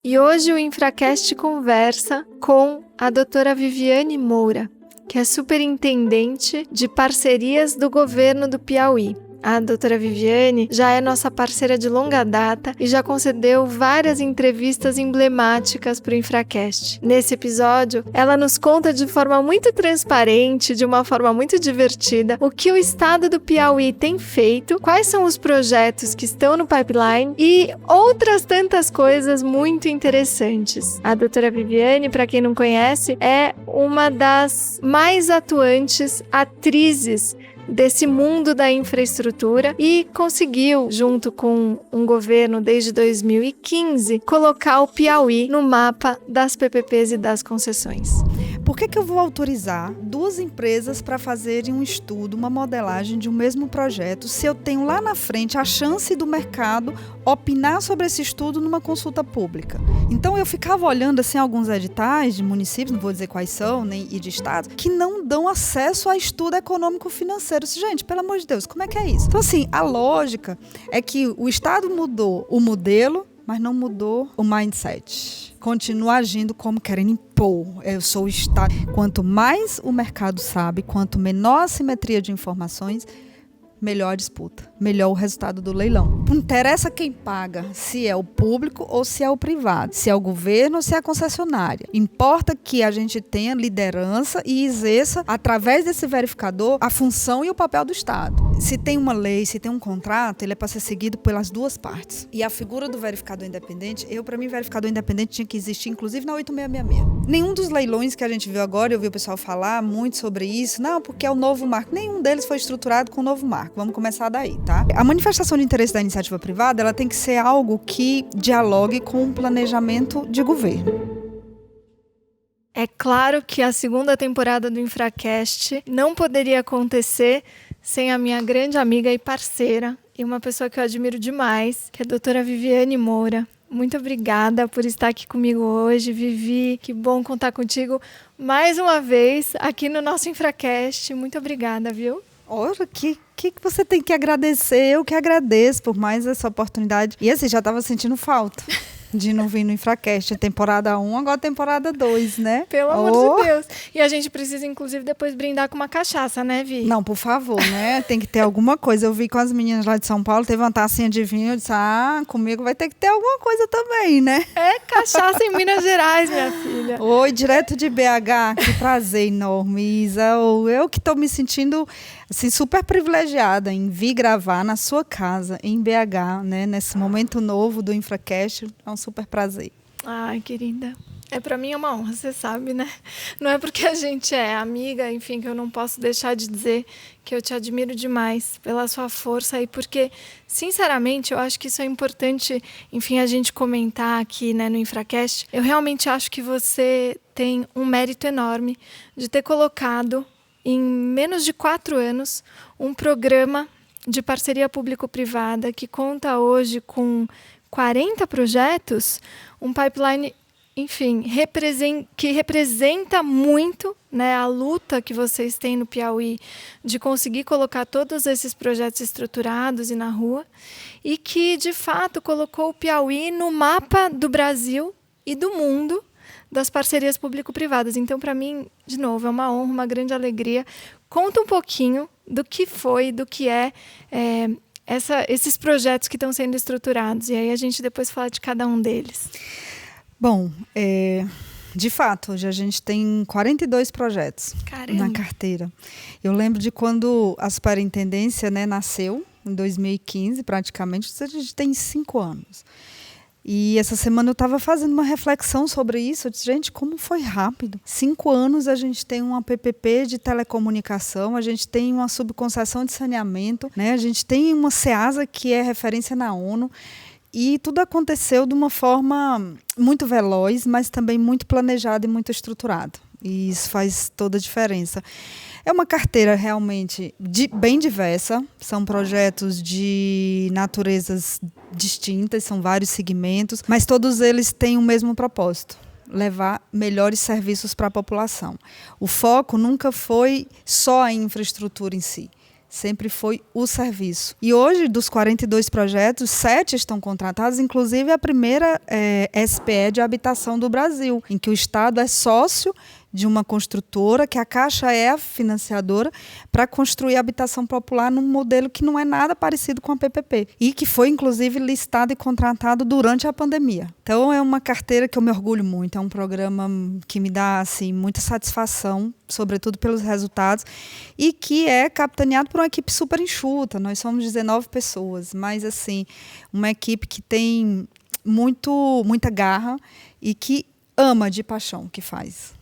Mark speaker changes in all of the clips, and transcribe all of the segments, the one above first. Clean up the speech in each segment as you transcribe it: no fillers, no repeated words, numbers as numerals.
Speaker 1: E hoje o InfraCast conversa com a doutora Viviane Moura, que é superintendente de parcerias do governo do Piauí. A doutora Viviane já é nossa parceira de longa data e já concedeu várias entrevistas emblemáticas para o InfraCast. Nesse episódio, ela nos conta de forma muito transparente, de uma forma muito divertida, o que o estado do Piauí tem feito, quais são os projetos que estão no pipeline e outras tantas coisas muito interessantes. A doutora Viviane, para quem não conhece, é uma das mais atuantes atrizes desse mundo da infraestrutura e conseguiu, junto com um governo desde 2015, colocar o Piauí no mapa das PPPs e das concessões.
Speaker 2: Por que eu vou autorizar duas empresas para fazerem um estudo, uma modelagem de um mesmo projeto, se eu tenho lá na frente a chance do mercado opinar sobre esse estudo numa consulta pública? Então eu ficava olhando assim alguns editais de municípios, não vou dizer quais são, nem e de estados, que não dão acesso a estudo econômico-financeiro. Gente, pelo amor de Deus, como é que é isso? Então assim, a lógica é que o estado mudou o modelo, mas não mudou o mindset. Continua agindo como querendo impor. Eu sou o Estado. Quanto mais o mercado sabe, quanto menor a simetria de informações, melhor a disputa, melhor o resultado do leilão. Não interessa quem paga, se é o público ou se é o privado, se é o governo ou se é a concessionária. Importa que a gente tenha liderança e exerça, através desse verificador, a função e o papel do Estado. Se tem uma lei, se tem um contrato, ele é para ser seguido pelas duas partes. E a figura do verificador independente, para mim, verificador independente tinha que existir, inclusive na 8666. Nenhum dos leilões que a gente viu agora, eu vi o pessoal falar muito sobre isso, não, porque é o novo marco. Nenhum deles foi estruturado com o novo marco. Vamos começar daí, tá? A manifestação de interesse da iniciativa privada, ela tem que ser algo que dialogue com o planejamento de governo.
Speaker 1: É claro que a segunda temporada do InfraCast não poderia acontecer sem a minha grande amiga e parceira, e uma pessoa que eu admiro demais, que é a doutora Viviane Moura. Muito obrigada por estar aqui comigo hoje, Vivi. Que bom contar contigo mais uma vez aqui no nosso InfraCast. Muito obrigada, viu?
Speaker 2: Ora, que você tem que agradecer? Eu que agradeço por mais essa oportunidade. E assim, já estava sentindo falta de não vir no InfraCast. Temporada 1, agora temporada 2, né?
Speaker 1: Pelo amor de Deus. E a gente precisa, inclusive, depois brindar com uma cachaça, né, Vi?
Speaker 2: Não, por favor, né? Tem que ter alguma coisa. Eu vi com as meninas lá de São Paulo, teve uma tacinha de vinho, eu disse, comigo vai ter que ter alguma coisa também, né?
Speaker 1: É cachaça em Minas Gerais, minha filha.
Speaker 2: Oi, direto de BH, que prazer enorme, Isa. Eu que estou me sentindo assim, super privilegiada em vir gravar na sua casa, em BH, né? Nesse momento novo do InfraCast. É um super prazer.
Speaker 1: Ai, querida. Para mim é uma honra, você sabe, né? Não é porque a gente é amiga, enfim, que eu não posso deixar de dizer que eu te admiro demais pela sua força e porque, sinceramente, eu acho que isso é importante, enfim, a gente comentar aqui, né, no InfraCast. Eu realmente acho que você tem um mérito enorme de ter colocado, em menos de 4 anos, um programa de parceria público-privada que conta hoje com 40 projetos, um pipeline, enfim, que representa muito, né, a luta que vocês têm no Piauí de conseguir colocar todos esses projetos estruturados e na rua, e que, de fato, colocou o Piauí no mapa do Brasil e do mundo das parcerias público-privadas. Então, para mim, de novo, é uma honra, uma grande alegria. Conta um pouquinho do que foi, do que esses projetos que estão sendo estruturados. E aí a gente depois fala de cada um deles.
Speaker 2: Bom, de fato, hoje a gente tem 42 projetos na carteira. Eu lembro de quando a superintendência, né, nasceu, em 2015, praticamente, a gente tem 5 anos. E essa semana eu estava fazendo uma reflexão sobre isso. Eu disse, gente, como foi rápido. 5 anos a gente tem uma PPP de telecomunicação, a gente tem uma subconcessão de saneamento, né? A gente tem uma SEASA que é referência na ONU. E tudo aconteceu de uma forma muito veloz, mas também muito planejada e muito estruturada. E isso faz toda a diferença. É uma carteira realmente bem diversa, são projetos de naturezas distintas, são vários segmentos, mas todos eles têm o mesmo propósito: levar melhores serviços para a população. O foco nunca foi só a infraestrutura em si, Sempre foi o serviço. E hoje, dos 42 projetos, 7 estão contratados, inclusive a primeira SPE de habitação do Brasil, em que o Estado é sócio de uma construtora, que a Caixa é a financiadora, para construir habitação popular num modelo que não é nada parecido com a PPP. E que foi, inclusive, listado e contratado durante a pandemia. Então, é uma carteira que eu me orgulho muito. É um programa que me dá assim, muita satisfação, sobretudo pelos resultados, e que é capitaneado por uma equipe super enxuta. Nós somos 19 pessoas, mas assim, uma equipe que tem muita garra e que ama de paixão o que faz.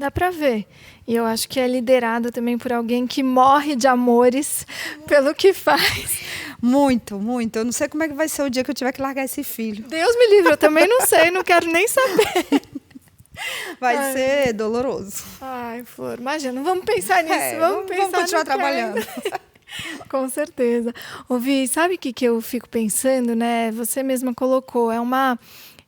Speaker 1: Dá para ver. E eu acho que é liderado também por alguém que morre de amores pelo que faz.
Speaker 2: Muito, muito. Eu não sei como é que vai ser o dia que eu tiver que largar esse filho.
Speaker 1: Deus me livre, eu também não sei, não quero nem saber.
Speaker 2: Vai ser doloroso.
Speaker 1: Ai, Flor, imagina, não vamos pensar nisso, vamos
Speaker 2: continuar trabalhando.
Speaker 1: Com certeza. Ouvi, sabe o que eu fico pensando, né? Você mesma colocou, é uma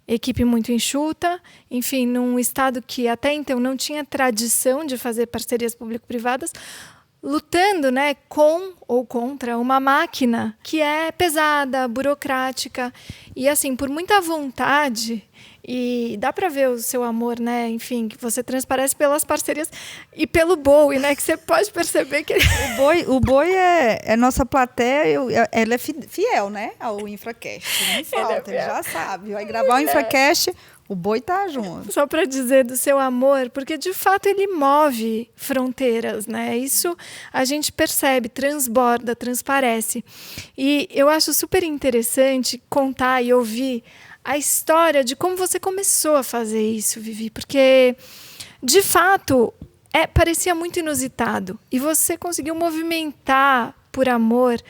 Speaker 1: equipe muito enxuta, enfim, num estado que até então não tinha tradição de fazer parcerias público-privadas, lutando, né, com ou contra uma máquina que é pesada, burocrática e, assim, por muita vontade. E dá para ver o seu amor, né? Enfim, que você transparece pelas parcerias e pelo Bowie, né? Que você pode perceber que
Speaker 2: o Bowie é nossa plateia, ela é fiel, né? Ao Infracast. Não falta, ele já sabe. Vai gravar o Infracast, o Bowie tá junto.
Speaker 1: Só para dizer do seu amor, porque de fato ele move fronteiras, né? Isso a gente percebe, transborda, transparece. E eu acho super interessante contar e ouvir a história de como você começou a fazer isso, Vivi, porque, de fato, parecia muito inusitado. E você conseguiu movimentar, por amor,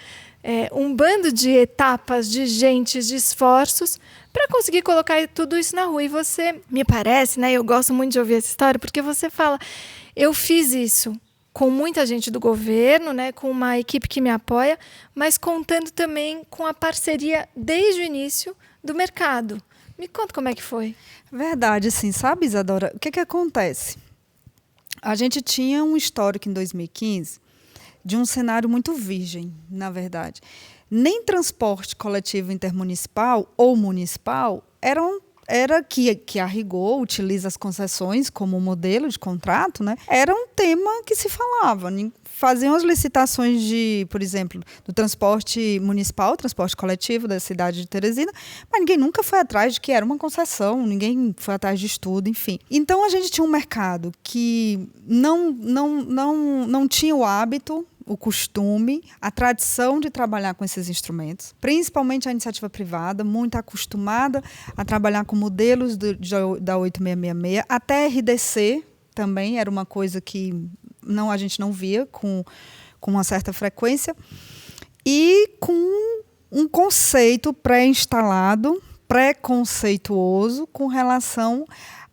Speaker 1: um bando de etapas, de gente, de esforços, para conseguir colocar tudo isso na rua. E você, me parece, né, eu gosto muito de ouvir essa história, porque você fala, eu fiz isso com muita gente do governo, né, com uma equipe que me apoia, mas contando também com a parceria, desde o início, do mercado. Me conta como é que foi.
Speaker 2: Verdade, sim. Sabe, Isadora, o que acontece? A gente tinha um histórico em 2015 de um cenário muito virgem, na verdade. Nem transporte coletivo intermunicipal ou municipal era que a rigor utiliza as concessões como modelo de contrato, né? Era um tema que se falava. Faziam as licitações por exemplo, do transporte municipal, transporte coletivo da cidade de Teresina, mas ninguém nunca foi atrás de que era uma concessão, ninguém foi atrás de estudo, enfim. Então, a gente tinha um mercado que não tinha o hábito, o costume, a tradição de trabalhar com esses instrumentos, principalmente a iniciativa privada, muito acostumada a trabalhar com modelos da 8666, até RDC também era uma coisa que a gente não via com uma certa frequência, e com um conceito pré-instalado, preconceituoso, com relação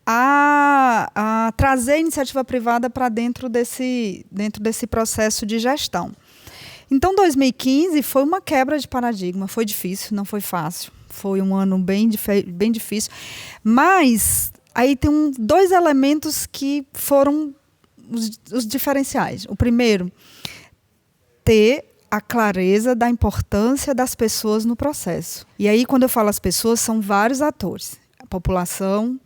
Speaker 2: a trazer a iniciativa privada para dentro desse processo de gestão. Então, 2015 foi uma quebra de paradigma, foi difícil, não foi fácil, foi um ano bem difícil, mas aí tem 2 elementos que foram os diferenciais. O primeiro, ter a clareza da importância das pessoas no processo. E aí, quando eu falo as pessoas, são vários atores. A população,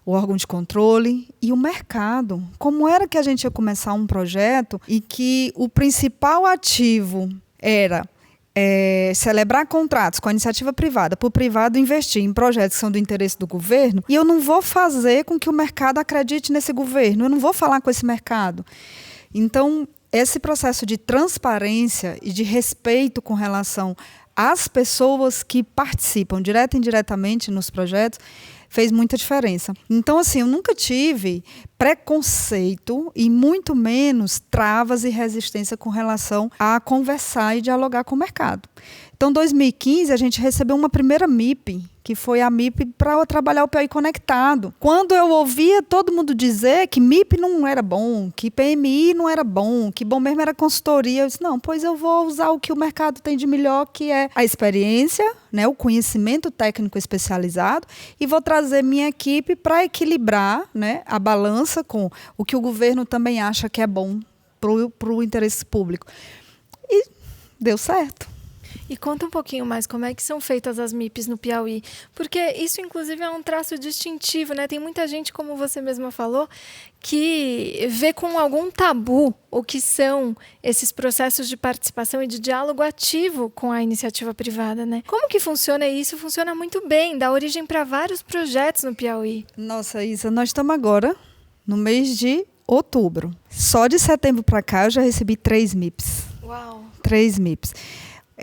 Speaker 2: o órgão de controle e o mercado. Como era que a gente ia começar um projeto e que o principal ativo era celebrar contratos com a iniciativa privada, para o privado investir em projetos que são do interesse do governo, e eu não vou fazer com que o mercado acredite nesse governo, eu não vou falar com esse mercado. Então, esse processo de transparência e de respeito com relação às pessoas que participam, direta e indiretamente, nos projetos, fez muita diferença. Então, assim, eu nunca tive preconceito e muito menos travas e resistência com relação a conversar e dialogar com o mercado. Então, em 2015, a gente recebeu uma primeira MIP, que foi a MIP para trabalhar o PI conectado. Quando eu ouvia todo mundo dizer que MIP não era bom, que PMI não era bom, que bom mesmo era consultoria, eu disse, não, pois eu vou usar o que o mercado tem de melhor, que é a experiência, né, o conhecimento técnico especializado, e vou trazer minha equipe para equilibrar, né, a balança com o que o governo também acha que é bom para o interesse público. E deu certo.
Speaker 1: E conta um pouquinho mais como é que são feitas as MIPs no Piauí, porque isso, inclusive, é um traço distintivo, né? Tem muita gente, como você mesma falou, que vê com algum tabu o que são esses processos de participação e de diálogo ativo com a iniciativa privada, né? Como que funciona isso? Funciona muito bem, dá origem para vários projetos no Piauí.
Speaker 2: Nossa, Isa, nós estamos agora no mês de outubro. Só de setembro para cá eu já recebi 3 MIPs.
Speaker 1: Uau!
Speaker 2: 3 MIPs.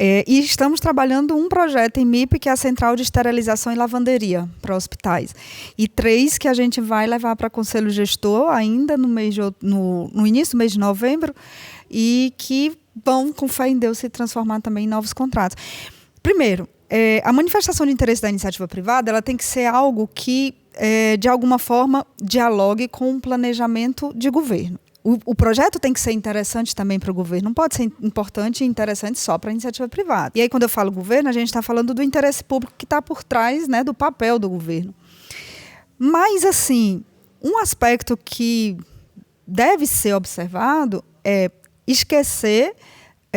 Speaker 2: E estamos trabalhando um projeto em MIP, que é a Central de Esterilização e Lavanderia para hospitais. E 3 que a gente vai levar para Conselho Gestor ainda no início do mês de novembro, e que vão, com fé em Deus, se transformar também em novos contratos. Primeiro, a manifestação de interesse da iniciativa privada ela tem que ser algo que, de alguma forma, dialogue com o planejamento de governo. O projeto tem que ser interessante também para o governo, não pode ser importante e interessante só para a iniciativa privada. E aí, quando eu falo governo, a gente está falando do interesse público que está por trás, né, do papel do governo. Mas, assim, um aspecto que deve ser observado é esquecer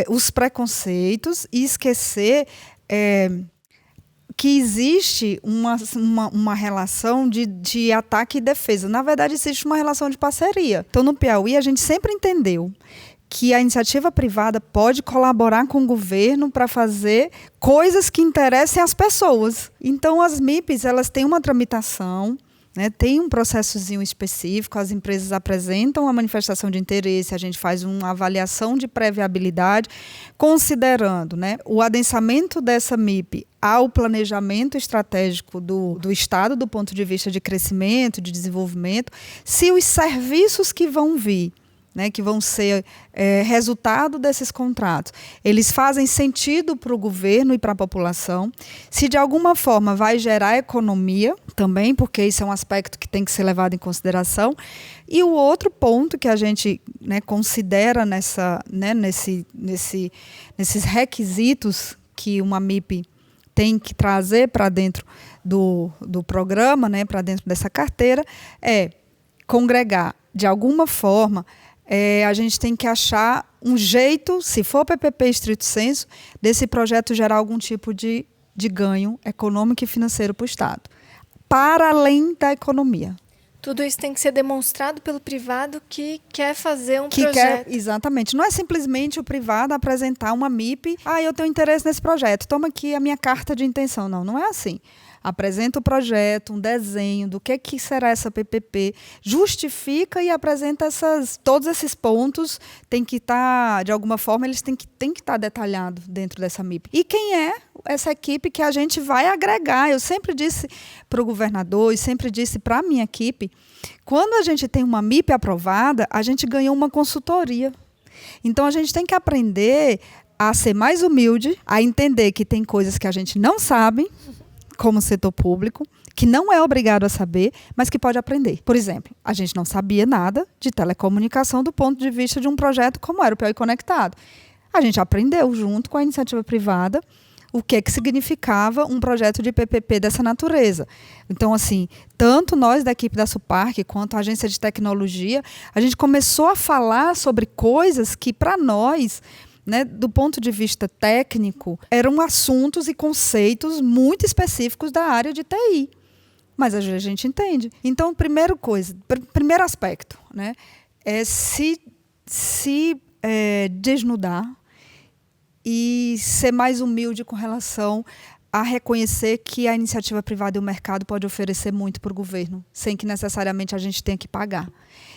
Speaker 2: os preconceitos e esquecer que existe uma relação de ataque e defesa. Na verdade, existe uma relação de parceria. Então, no Piauí, a gente sempre entendeu que a iniciativa privada pode colaborar com o governo para fazer coisas que interessem às pessoas. Então, as MIPs, elas têm uma tramitação, né, tem um processozinho específico, as empresas apresentam a manifestação de interesse, a gente faz uma avaliação de pré-viabilidade, considerando, né, o adensamento dessa MIP ao planejamento estratégico do Estado, do ponto de vista de crescimento, de desenvolvimento, se os serviços que vão vir, né, que vão ser resultado desses contratos, eles fazem sentido para o governo e para a população, se de alguma forma vai gerar economia também, porque isso é um aspecto que tem que ser levado em consideração. E o outro ponto que a gente, né, considera nesses requisitos que uma MIP tem que trazer para dentro do programa, né, para dentro dessa carteira, é congregar de alguma forma. A gente tem que achar um jeito, se for PPP estrito sensu, desse projeto gerar algum tipo de ganho econômico e financeiro para o Estado, para além da economia.
Speaker 1: Tudo isso tem que ser demonstrado pelo privado que quer fazer um projeto.
Speaker 2: Exatamente. Não é simplesmente o privado apresentar uma MIP, eu tenho interesse nesse projeto, toma aqui a minha carta de intenção. Não, não é assim. Apresenta o projeto, um desenho do que será essa PPP, justifica e apresenta todos esses pontos, tem que estar, de alguma forma, eles têm que estar detalhados dentro dessa MIP. E quem é essa equipe que a gente vai agregar? Eu sempre disse para o governador e sempre disse para a minha equipe, quando a gente tem uma MIP aprovada, a gente ganhou uma consultoria. Então, a gente tem que aprender a ser mais humilde, a entender que tem coisas que a gente não sabe, como setor público, que não é obrigado a saber, mas que pode aprender. Por exemplo, a gente não sabia nada de telecomunicação do ponto de vista de um projeto como era o Piauí Conectado. A gente aprendeu junto com a iniciativa privada o que significava um projeto de PPP dessa natureza. Então, assim, tanto nós da equipe da Suparc quanto a agência de tecnologia, a gente começou a falar sobre coisas que, para nós, né, do ponto de vista técnico, eram assuntos e conceitos muito específicos da área de TI. Mas a gente entende. Então, primeiro aspecto, né, é se desnudar e ser mais humilde com relação a reconhecer que a iniciativa privada e o mercado pode oferecer muito para o governo, sem que necessariamente a gente tenha que pagar.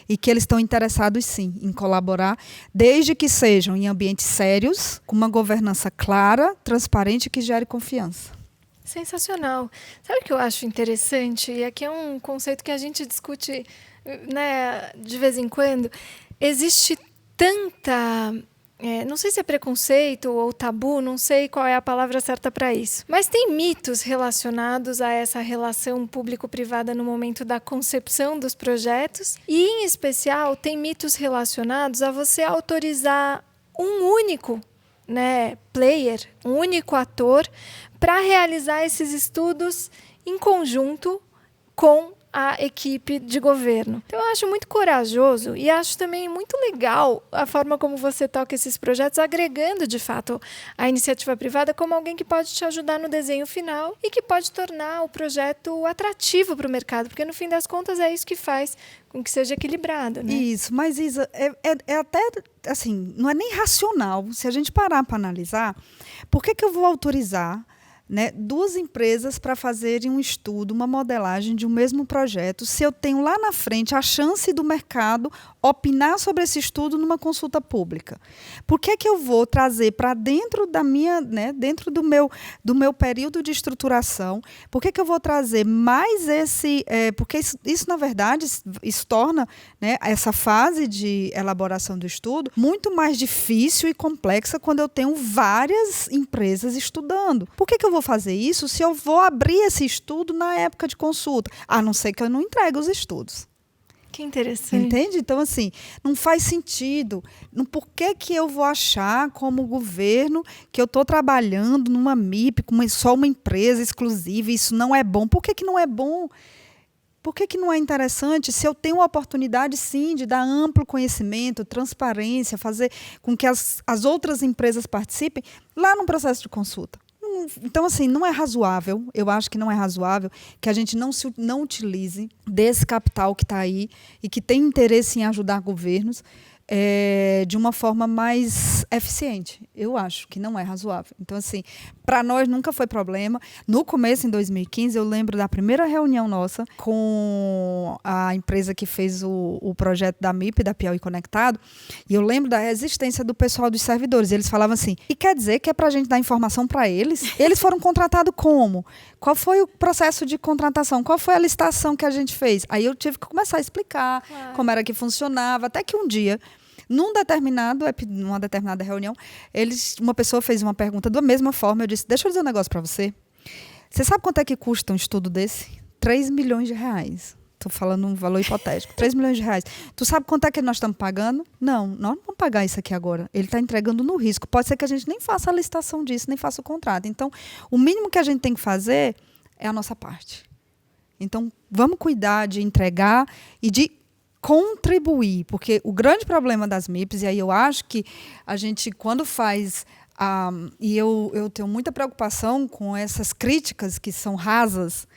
Speaker 2: E que eles estão interessados, sim, em colaborar, desde que sejam em ambientes sérios, com uma governança clara, transparente e que gere confiança.
Speaker 1: Sensacional. Sabe o que eu acho interessante? E aqui é um conceito que a gente discute, né, de vez em quando. Existe tanta... não sei se é preconceito ou tabu, não sei qual é a palavra certa para isso. Mas tem mitos relacionados a essa relação público-privada no momento da concepção dos projetos. E, em especial, tem mitos relacionados a você autorizar um único, né, player, um único ator, para realizar esses estudos em conjunto com a equipe de governo. Então, eu acho muito corajoso e acho também muito legal a forma como você toca esses projetos, agregando, de fato, a iniciativa privada como alguém que pode te ajudar no desenho final e que pode tornar o projeto atrativo para o mercado, porque, no fim das contas, é isso que faz com que seja equilibrado, né?
Speaker 2: Isso, mas Isa, é até, assim, não é nem racional. Se a gente parar para analisar, por que eu vou autorizar, né, duas empresas para fazerem um estudo, uma modelagem de um mesmo projeto, se eu tenho lá na frente a chance do mercado opinar sobre esse estudo numa consulta pública? Por que eu vou trazer para dentro da minha, né, dentro do meu período de estruturação? Por que eu vou trazer mais esse... porque isso, na verdade, isso torna, né, essa fase de elaboração do estudo muito mais difícil e complexa quando eu tenho várias empresas estudando. Por que eu vou fazer isso se eu vou abrir esse estudo na época de consulta? A não ser que eu não entregue os estudos.
Speaker 1: Que interessante.
Speaker 2: Entende? Então, assim, não faz sentido. Por que eu vou achar, como governo, que eu estou trabalhando numa MIP, com só uma empresa exclusiva, e isso não é bom? Por que não é bom? Por que não é interessante se eu tenho a oportunidade, sim, de dar amplo conhecimento, transparência, fazer com que as outras empresas participem lá no processo de consulta? Então, assim, não é razoável, eu acho que não é razoável que a gente não utilize desse capital que está aí e que tem interesse em ajudar governos de uma forma mais eficiente. Eu acho que não é razoável. Então, assim, para nós nunca foi problema. No começo, em 2015, eu lembro da primeira reunião nossa com a empresa que fez o projeto da MIP, da Piauí Conectado, e eu lembro da resistência do pessoal dos servidores. Eles falavam assim, e quer dizer que é para a gente dar informação para eles? Eles foram contratados como? Qual foi o processo de contratação? Qual foi a licitação que a gente fez? Aí eu tive que começar a explicar como era que funcionava, até que um dia, numa determinada reunião, uma pessoa fez uma pergunta da mesma forma. Eu disse, deixa eu dizer um negócio para você. Você sabe quanto é que custa um estudo desse? 3 milhões de reais. Estou falando um valor hipotético. 3 milhões de reais. Tu sabe quanto é que nós estamos pagando? Não, nós não vamos pagar isso aqui agora. Ele está entregando no risco. Pode ser que a gente nem faça a licitação disso, nem faça o contrato. Então, o mínimo que a gente tem que fazer é a nossa parte. Então, vamos cuidar de entregar e de contribuir, porque o grande problema das MIPs, e aí eu acho que a gente, quando faz, e eu tenho muita preocupação com essas críticas que são rasas,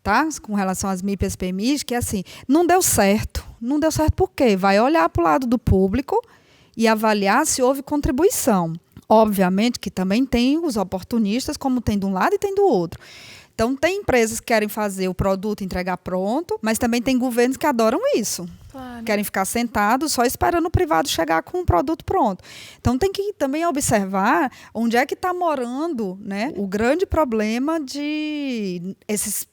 Speaker 2: tá? Com relação às MIPs e às PMIs, que é assim, não deu certo. Não deu certo por quê? Vai olhar para o lado do público e avaliar se houve contribuição. Obviamente que também tem os oportunistas, como tem de um lado e tem do outro. Então, tem empresas que querem fazer o produto, entregar pronto, mas também tem governos que adoram isso. Claro. Querem ficar sentados só esperando o privado chegar com o produto pronto. Então, tem que também observar onde é que está morando, né, o grande problema de esses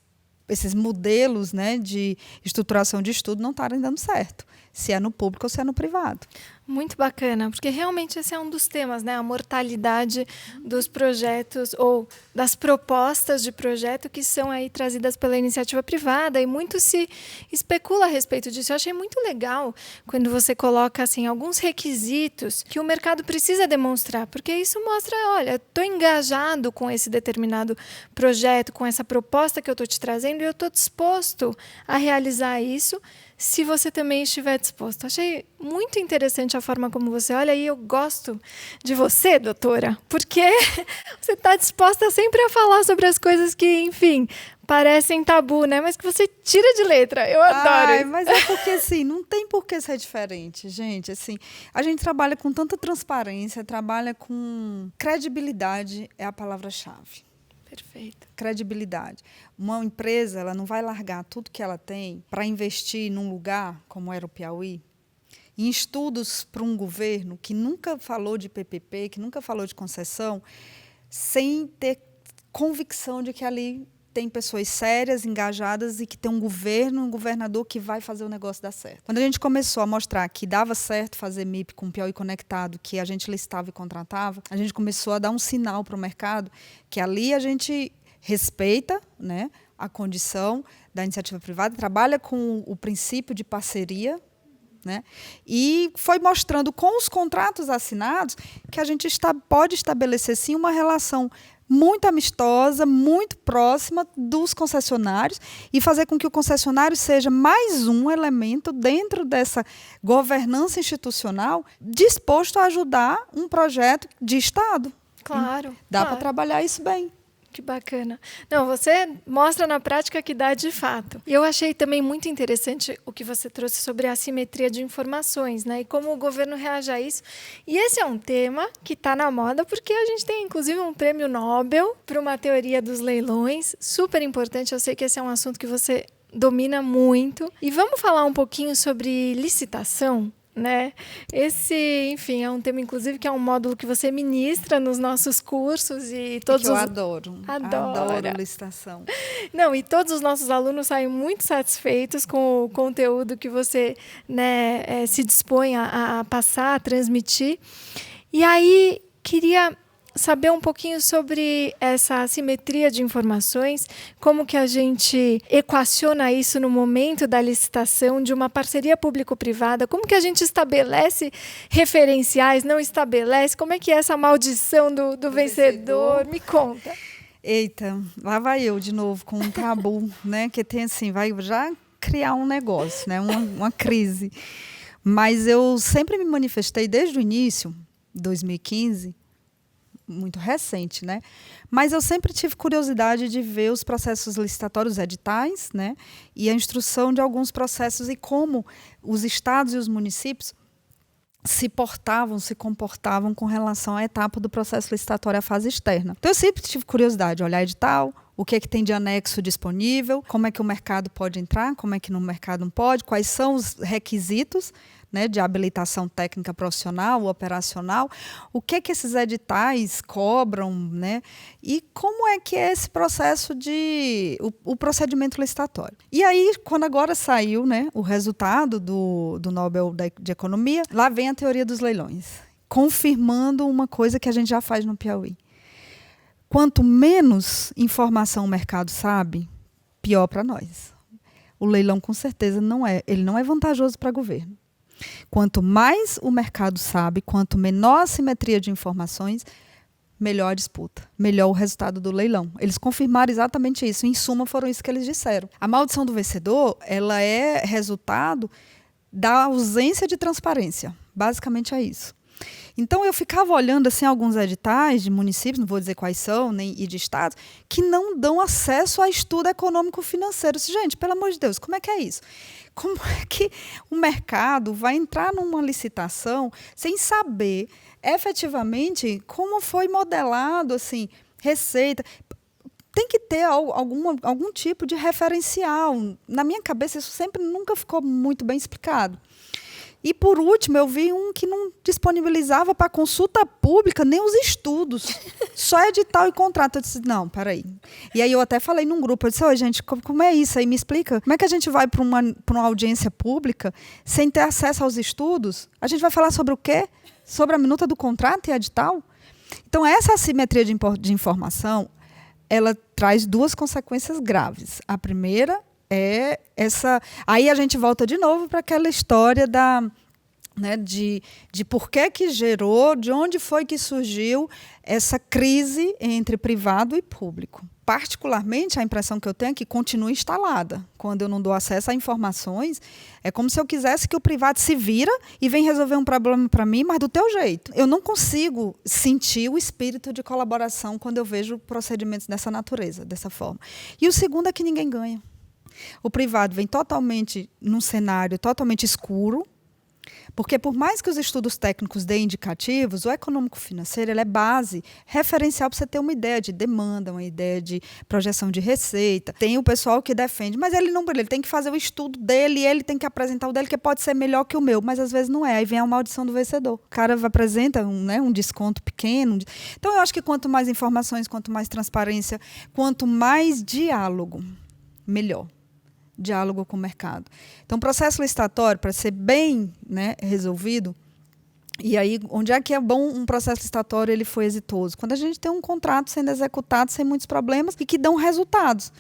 Speaker 2: modelos, né, de estruturação de estudo não estarem dando certo, se é no público ou se é no privado.
Speaker 1: Muito bacana, porque realmente esse é um dos temas, né? A mortalidade dos projetos ou das propostas de projeto que são aí trazidas pela iniciativa privada, e muito se especula a respeito disso. Eu achei muito legal quando você coloca assim, alguns requisitos que o mercado precisa demonstrar, porque isso mostra, olha, estou engajado com esse determinado projeto, com essa proposta que eu estou te trazendo, e eu estou disposto a realizar isso, se você também estiver disposto. Achei muito interessante a forma como você olha, e eu gosto de você, doutora, porque você está disposta sempre a falar sobre as coisas que, enfim, parecem tabu, né? Mas que você tira de letra. Eu adoro.
Speaker 2: Mas é porque, assim, não tem por que ser diferente, gente. Assim, a gente trabalha com tanta transparência, trabalha com credibilidade, é a palavra-chave.
Speaker 1: Perfeito.
Speaker 2: Credibilidade. Uma empresa, ela não vai largar tudo que ela tem para investir num lugar, como era o Piauí, em estudos para um governo que nunca falou de PPP, que nunca falou de concessão, sem ter convicção de que ali tem pessoas sérias, engajadas, e que tem um governo, um governador que vai fazer o negócio dar certo. Quando a gente começou a mostrar que dava certo fazer MIP com o Piauí Conectado, que a gente licitava e contratava, a gente começou a dar um sinal para o mercado que ali a gente respeita, né, a condição da iniciativa privada, trabalha com o princípio de parceria, né, e foi mostrando com os contratos assinados que a gente pode estabelecer, sim, uma relação muito amistosa, muito próxima dos concessionários e fazer com que o concessionário seja mais um elemento dentro dessa governança institucional disposto a ajudar um projeto de Estado.
Speaker 1: Claro.
Speaker 2: Dá para trabalhar isso bem.
Speaker 1: Que bacana. Não, você mostra na prática que dá de fato. E eu achei também muito interessante o que você trouxe sobre a assimetria de informações, né? E como o governo reage a isso. E esse é um tema que está na moda, porque a gente tem, inclusive, um prêmio Nobel para uma teoria dos leilões. Super importante. Eu sei que esse é um assunto que você domina muito. E vamos falar um pouquinho sobre licitação? Né? Esse, enfim, é um tema, inclusive, que é um módulo que você ministra nos nossos cursos e todos
Speaker 2: que eu adoro licitação.
Speaker 1: Não, e todos os nossos alunos saem muito satisfeitos com o conteúdo que você, né, se dispõe a passar, a transmitir. E aí, queria saber um pouquinho sobre essa assimetria de informações, como que a gente equaciona isso no momento da licitação de uma parceria público-privada, como que a gente estabelece referenciais, não estabelece, como é que é essa maldição do vencedor? Me conta.
Speaker 2: Eita, lá vai eu de novo com um tabu, né, que tem assim, vai já criar um negócio, né, uma crise. Mas eu sempre me manifestei desde o início, 2015, muito recente, né? Mas eu sempre tive curiosidade de ver os processos licitatórios, editais, né? E a instrução de alguns processos e como os estados e os municípios se comportavam com relação à etapa do processo licitatório à fase externa. Então eu sempre tive curiosidade de olhar edital, o que é que tem de anexo disponível, como é que o mercado pode entrar, como é que no mercado não pode, quais são os requisitos, né, de habilitação técnica profissional, operacional, o que é que esses editais cobram, né, e como é que é esse processo o procedimento licitatório. E aí, quando agora saiu, né, o resultado do Nobel de Economia, lá vem a teoria dos leilões, confirmando uma coisa que a gente já faz no Piauí. Quanto menos informação o mercado sabe, pior para nós. O leilão, com certeza, ele não é vantajoso para o governo. Quanto mais o mercado sabe, quanto menor a simetria de informações, melhor a disputa, melhor o resultado do leilão. Eles confirmaram exatamente isso. Em suma, foram isso que eles disseram. A maldição do vencedor, ela é resultado da ausência de transparência. Basicamente é isso. Então, eu ficava olhando assim, alguns editais de municípios, não vou dizer quais são, e de estados, que não dão acesso a estudo econômico-financeiro. Gente, pelo amor de Deus, como é que é isso? Como é que o mercado vai entrar numa licitação sem saber efetivamente como foi modelado, assim, receita? Tem que ter algum tipo de referencial. Na minha cabeça, isso nunca ficou muito bem explicado. E, por último, eu vi um que não disponibilizava para consulta pública nem os estudos, só edital e contrato. Eu disse, não, peraí. E aí eu até falei num grupo, eu disse, oi, gente, como é isso aí? Me explica. Como é que a gente vai para uma audiência pública sem ter acesso aos estudos? A gente vai falar sobre o quê? Sobre a minuta do contrato e edital? Então, essa assimetria de informação, ela traz duas consequências graves. A primeira é essa. Aí a gente volta de novo para aquela história de por que gerou, de onde foi que surgiu essa crise entre privado e público. Particularmente, a impressão que eu tenho é que continua instalada. Quando eu não dou acesso a informações, é como se eu quisesse que o privado se vira e vem resolver um problema para mim, mas do teu jeito. Eu não consigo sentir o espírito de colaboração quando eu vejo procedimentos dessa natureza, dessa forma. E o segundo é que ninguém ganha. O privado vem totalmente num cenário totalmente escuro, porque por mais que os estudos técnicos deem indicativos, o econômico-financeiro ele é base, referencial para você ter uma ideia de demanda, uma ideia de projeção de receita. Tem o pessoal que defende, mas ele tem que fazer o estudo dele e ele tem que apresentar o dele, que pode ser melhor que o meu, mas às vezes não é. Aí vem a maldição do vencedor. O cara apresenta um desconto pequeno. Então, eu acho que quanto mais informações, quanto mais transparência, quanto mais diálogo, melhor. Diálogo com o mercado. Então, o processo licitatório, para ser bem, né, resolvido, e aí, onde é que é bom um processo licitatório ele foi exitoso? Quando a gente tem um contrato sendo executado sem muitos problemas e que dão resultados.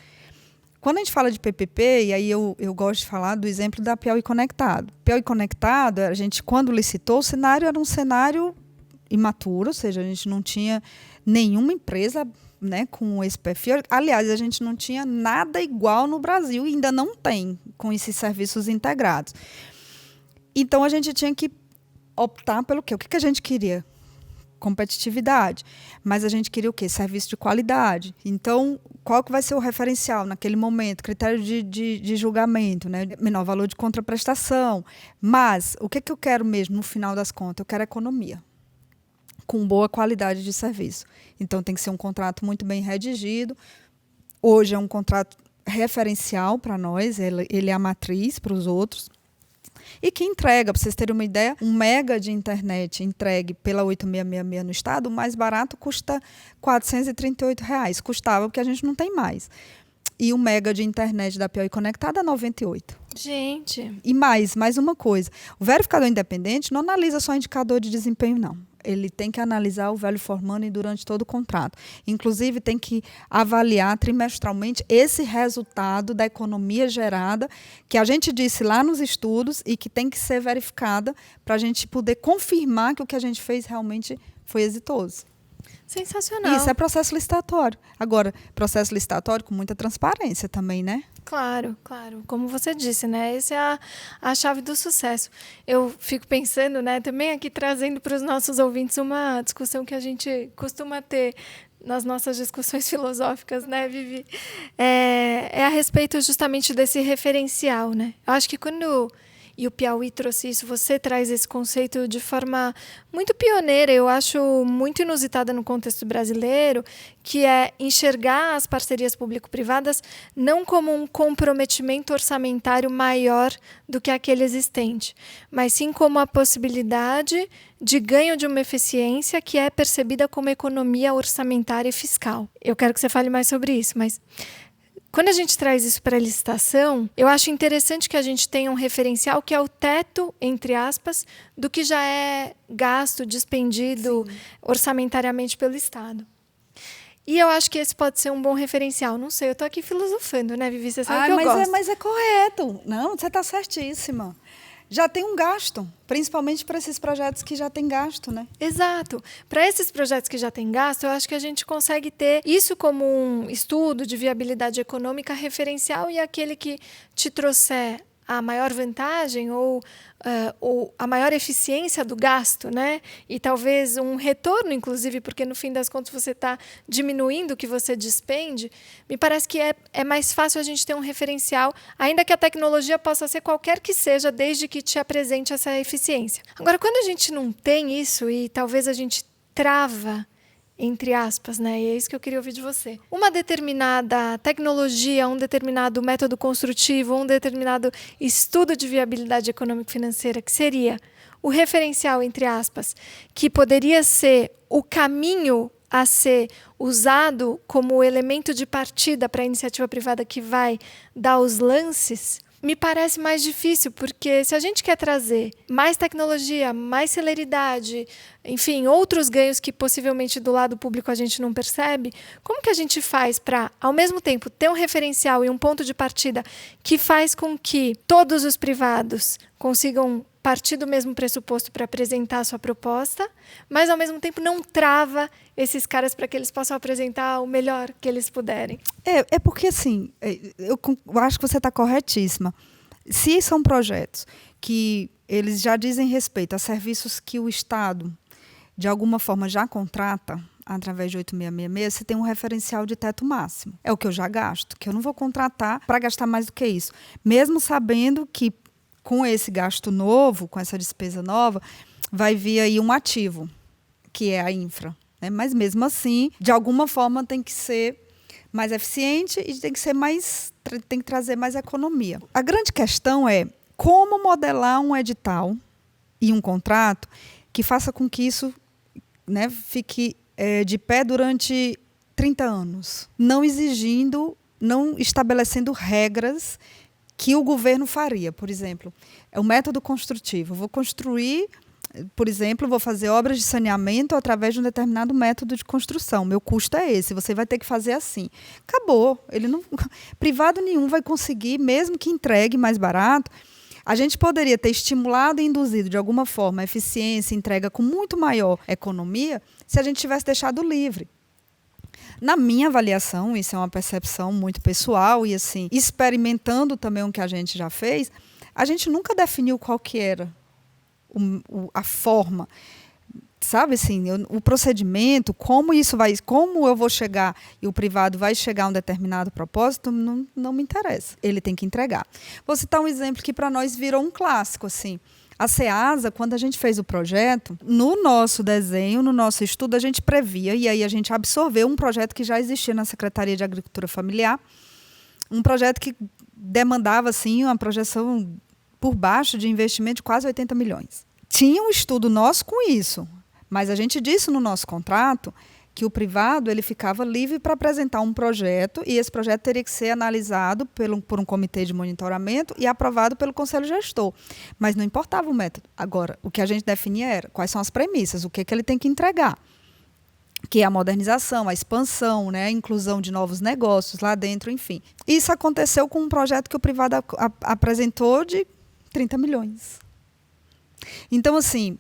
Speaker 2: Quando a gente fala de PPP, e aí eu gosto de falar do exemplo da Piauí Conectado. Piauí Conectado, a gente, quando licitou, o cenário era um cenário imaturo, ou seja, a gente não tinha nenhuma empresa né, com esse perfil. Aliás, a gente não tinha nada igual no Brasil e ainda não tem com esses serviços integrados. Então, a gente tinha que optar pelo quê? O que a gente queria? Competitividade. Mas a gente queria o quê? Serviço de qualidade. Então, qual que vai ser o referencial naquele momento? Critério de julgamento, né? Menor valor de contraprestação. Mas, o que eu quero mesmo, no final das contas? Eu quero economia, com boa qualidade de serviço. Então, tem que ser um contrato muito bem redigido. Hoje é um contrato referencial para nós, ele é a matriz para os outros. E que entrega, para vocês terem uma ideia, 1 mega de internet entregue pela 8666 no estado, o mais barato custa R$ 438. Custava, porque a gente não tem mais. E 1 mega de internet da Piauí Conectada, R$ 98.
Speaker 1: Gente.
Speaker 2: E mais uma coisa. O verificador independente não analisa só indicador de desempenho, não. Ele tem que analisar o value for money durante todo o contrato. Inclusive, tem que avaliar trimestralmente esse resultado da economia gerada, que a gente disse lá nos estudos e que tem que ser verificada para a gente poder confirmar que o que a gente fez realmente foi exitoso.
Speaker 1: Sensacional.
Speaker 2: Isso é processo licitatório. Agora, processo licitatório com muita transparência também, né?
Speaker 1: Claro, claro. Como você disse, né? Essa é a chave do sucesso. Eu fico pensando, né? Também aqui trazendo para os nossos ouvintes uma discussão que a gente costuma ter nas nossas discussões filosóficas, né, Vivi? É a respeito justamente desse referencial, né? Eu acho que quando... E o Piauí trouxe isso, você traz esse conceito de forma muito pioneira, eu acho muito inusitada no contexto brasileiro, que é enxergar as parcerias público-privadas não como um comprometimento orçamentário maior do que aquele existente, mas sim como a possibilidade de ganho de uma eficiência que é percebida como economia orçamentária e fiscal. Eu quero que você fale mais sobre isso, mas... Quando a gente traz isso para a licitação, eu acho interessante que a gente tenha um referencial que é o teto, entre aspas, do que já é gasto, dispendido orçamentariamente pelo Estado. E eu acho que esse pode ser um bom referencial. Não sei, eu estou aqui filosofando, né, Vivi? Você sabe que eu gosto.
Speaker 2: Mas é correto. Não, você está certíssima. Já tem um gasto, principalmente para esses projetos que já têm gasto, né?
Speaker 1: Exato. Para esses projetos que já têm gasto, eu acho que a gente consegue ter isso como um estudo de viabilidade econômica referencial e aquele que te trouxer a maior vantagem ou a maior eficiência do gasto, né? E talvez um retorno, inclusive, porque no fim das contas você está diminuindo o que você despende, me parece que é mais fácil a gente ter um referencial, ainda que a tecnologia possa ser qualquer que seja, desde que te apresente essa eficiência. Agora, quando a gente não tem isso e talvez a gente trava, entre aspas, né? E é isso que eu queria ouvir de você. Uma determinada tecnologia, um determinado método construtivo, um determinado estudo de viabilidade econômico-financeira, que seria o referencial, entre aspas, que poderia ser o caminho a ser usado como elemento de partida para a iniciativa privada que vai dar os lances, me parece mais difícil, porque se a gente quer trazer mais tecnologia, mais celeridade, enfim, outros ganhos que possivelmente do lado público a gente não percebe, como que a gente faz para, ao mesmo tempo, ter um referencial e um ponto de partida que faz com que todos os privados consigam partir do mesmo pressuposto para apresentar a sua proposta, mas, ao mesmo tempo, não trava esses caras para que eles possam apresentar o melhor que eles puderem?
Speaker 2: É porque, assim, eu acho que você está corretíssima. Se são projetos que eles já dizem respeito a serviços que o Estado, de alguma forma, já contrata, através de 8666, você tem um referencial de teto máximo. É o que eu já gasto, que eu não vou contratar para gastar mais do que isso. Mesmo sabendo que, com esse gasto novo, com essa despesa nova, vai vir aí um ativo, que é a infra. Né? Mas, mesmo assim, de alguma forma, tem que ser mais eficiente e tem que trazer mais economia. A grande questão é como modelar um edital e um contrato que faça com que isso, né, fique de pé durante 30 anos, não estabelecendo regras que o governo faria. Por exemplo, é o método construtivo. Eu vou construir, por exemplo, vou fazer obras de saneamento através de um determinado método de construção. Meu custo é esse, você vai ter que fazer assim. Acabou. Privado nenhum vai conseguir, mesmo que entregue mais barato. A gente poderia ter estimulado e induzido, de alguma forma, a eficiência, entrega com muito maior economia, se a gente tivesse deixado livre. Na minha avaliação, isso é uma percepção muito pessoal e assim, experimentando também o que a gente já fez, a gente nunca definiu qual que era a forma, sabe assim, o procedimento, como eu vou chegar e o privado vai chegar a um determinado propósito, não me interessa. Ele tem que entregar. Vou citar um exemplo que para nós virou um clássico, assim. A Ceasa, quando a gente fez o projeto, no nosso desenho, no nosso estudo, a gente previa, e aí a gente absorveu um projeto que já existia na Secretaria de Agricultura Familiar, um projeto que demandava assim, uma projeção por baixo de investimento de quase 80 milhões. Tinha um estudo nosso com isso, mas a gente disse no nosso contrato que o privado ele ficava livre para apresentar um projeto e esse projeto teria que ser analisado por um comitê de monitoramento e aprovado pelo conselho gestor. Mas não importava o método. Agora, o que a gente definia era quais são as premissas, o que ele tem que entregar, que é a modernização, a expansão, né, a inclusão de novos negócios lá dentro, enfim. Isso aconteceu com um projeto que o privado apresentou de 30 milhões. Então, assim,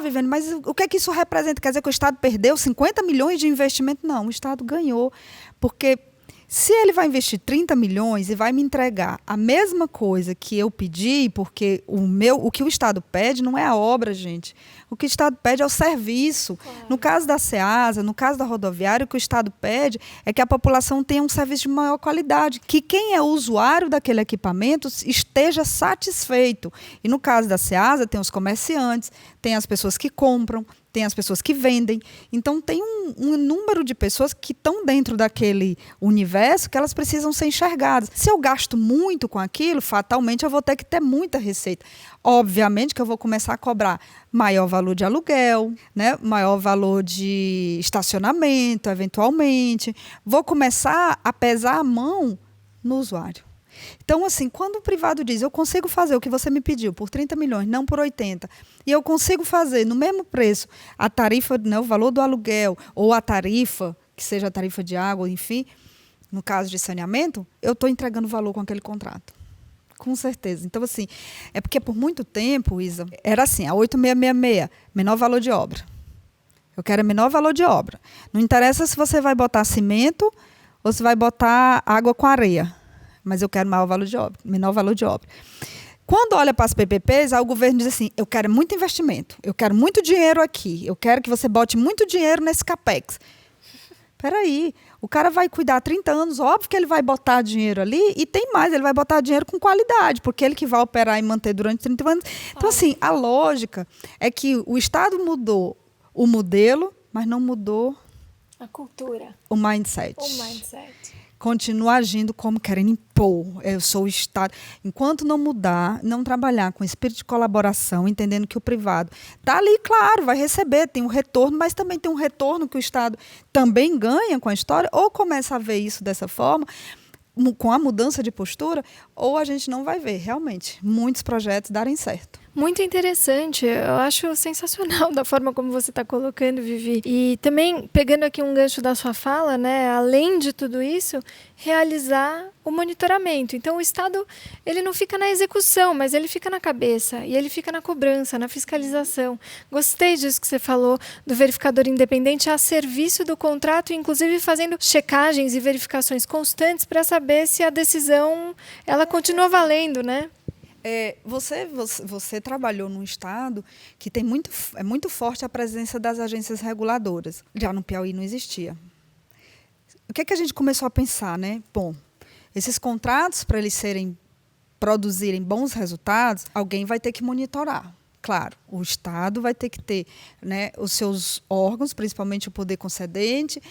Speaker 2: Viviane, mas o que é que isso representa? Quer dizer que o Estado perdeu 50 milhões de investimento? Não, o Estado ganhou, porque se ele vai investir 30 milhões e vai me entregar a mesma coisa que eu pedi, porque o que o Estado pede não é a obra, gente. O que o Estado pede é o serviço. Claro. No caso da Ceasa, no caso da rodoviária, o que o Estado pede é que a população tenha um serviço de maior qualidade, que quem é o usuário daquele equipamento esteja satisfeito. E no caso da Ceasa, tem os comerciantes, tem as pessoas que compram, tem as pessoas que vendem. Então, tem um número de pessoas que estão dentro daquele universo que elas precisam ser enxergadas. Se eu gasto muito com aquilo, fatalmente eu vou ter que ter muita receita. Obviamente que eu vou começar a cobrar maior valor de aluguel, né? Maior valor de estacionamento, eventualmente. Vou começar a pesar a mão no usuário. Então, assim, quando o privado diz, eu consigo fazer o que você me pediu por 30 milhões, não por 80, e eu consigo fazer no mesmo preço a tarifa, né, o valor do aluguel, ou a tarifa, que seja a tarifa de água, enfim, no caso de saneamento, eu estou entregando valor com aquele contrato. Com certeza. Então, assim, é porque por muito tempo, Isa, era assim, a 8666, menor valor de obra. Eu quero menor valor de obra. Não interessa se você vai botar cimento ou se vai botar água com areia. Mas eu quero menor valor de obra. Quando olha para as PPPs, aí o governo diz assim, eu quero muito investimento, eu quero muito dinheiro aqui, eu quero que você bote muito dinheiro nesse CAPEX. Espera aí, o cara vai cuidar 30 anos, óbvio que ele vai botar dinheiro ali, e tem mais, ele vai botar dinheiro com qualidade, porque ele que vai operar e manter durante 30 anos. Então, assim, a lógica é que o Estado mudou o modelo, mas não mudou
Speaker 1: a cultura,
Speaker 2: o mindset. Continua agindo como querendo impor. Eu sou o Estado. Enquanto não mudar, não trabalhar com espírito de colaboração, entendendo que o privado está ali, claro, vai receber, tem um retorno, mas também tem um retorno que o Estado também ganha com a história, ou começa a ver isso dessa forma, com a mudança de postura, ou a gente não vai ver, realmente, muitos projetos darem certo.
Speaker 1: Muito interessante, eu acho sensacional da forma como você está colocando, Vivi. E também, pegando aqui um gancho da sua fala, né, além de tudo isso, realizar o monitoramento. Então, o Estado ele não fica na execução, mas ele fica na cabeça, e ele fica na cobrança, na fiscalização. Gostei disso que você falou, do verificador independente a serviço do contrato, inclusive fazendo checagens e verificações constantes para saber se a decisão ela continua valendo, né?
Speaker 2: Você trabalhou num estado que tem é muito forte a presença das agências reguladoras. Já no Piauí não existia. O que é que a gente começou a pensar, né? Bom, esses contratos, para eles produzirem bons resultados, alguém vai ter que monitorar. Claro, o Estado vai ter que ter, né, os seus órgãos, principalmente o poder concedente,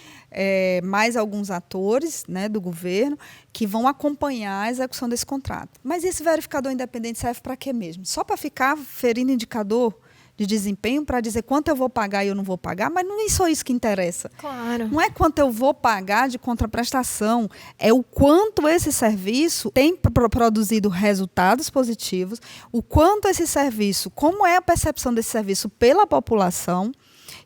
Speaker 2: mais alguns atores, né, do governo, que vão acompanhar a execução desse contrato. Mas esse verificador independente serve para quê mesmo? Só para ficar ferindo indicador de desempenho para dizer quanto eu vou pagar e eu não vou pagar, mas não é só isso que interessa.
Speaker 1: Claro.
Speaker 2: Não é quanto eu vou pagar de contraprestação, é o quanto esse serviço tem produzido resultados positivos, o quanto esse serviço, como é a percepção desse serviço pela população,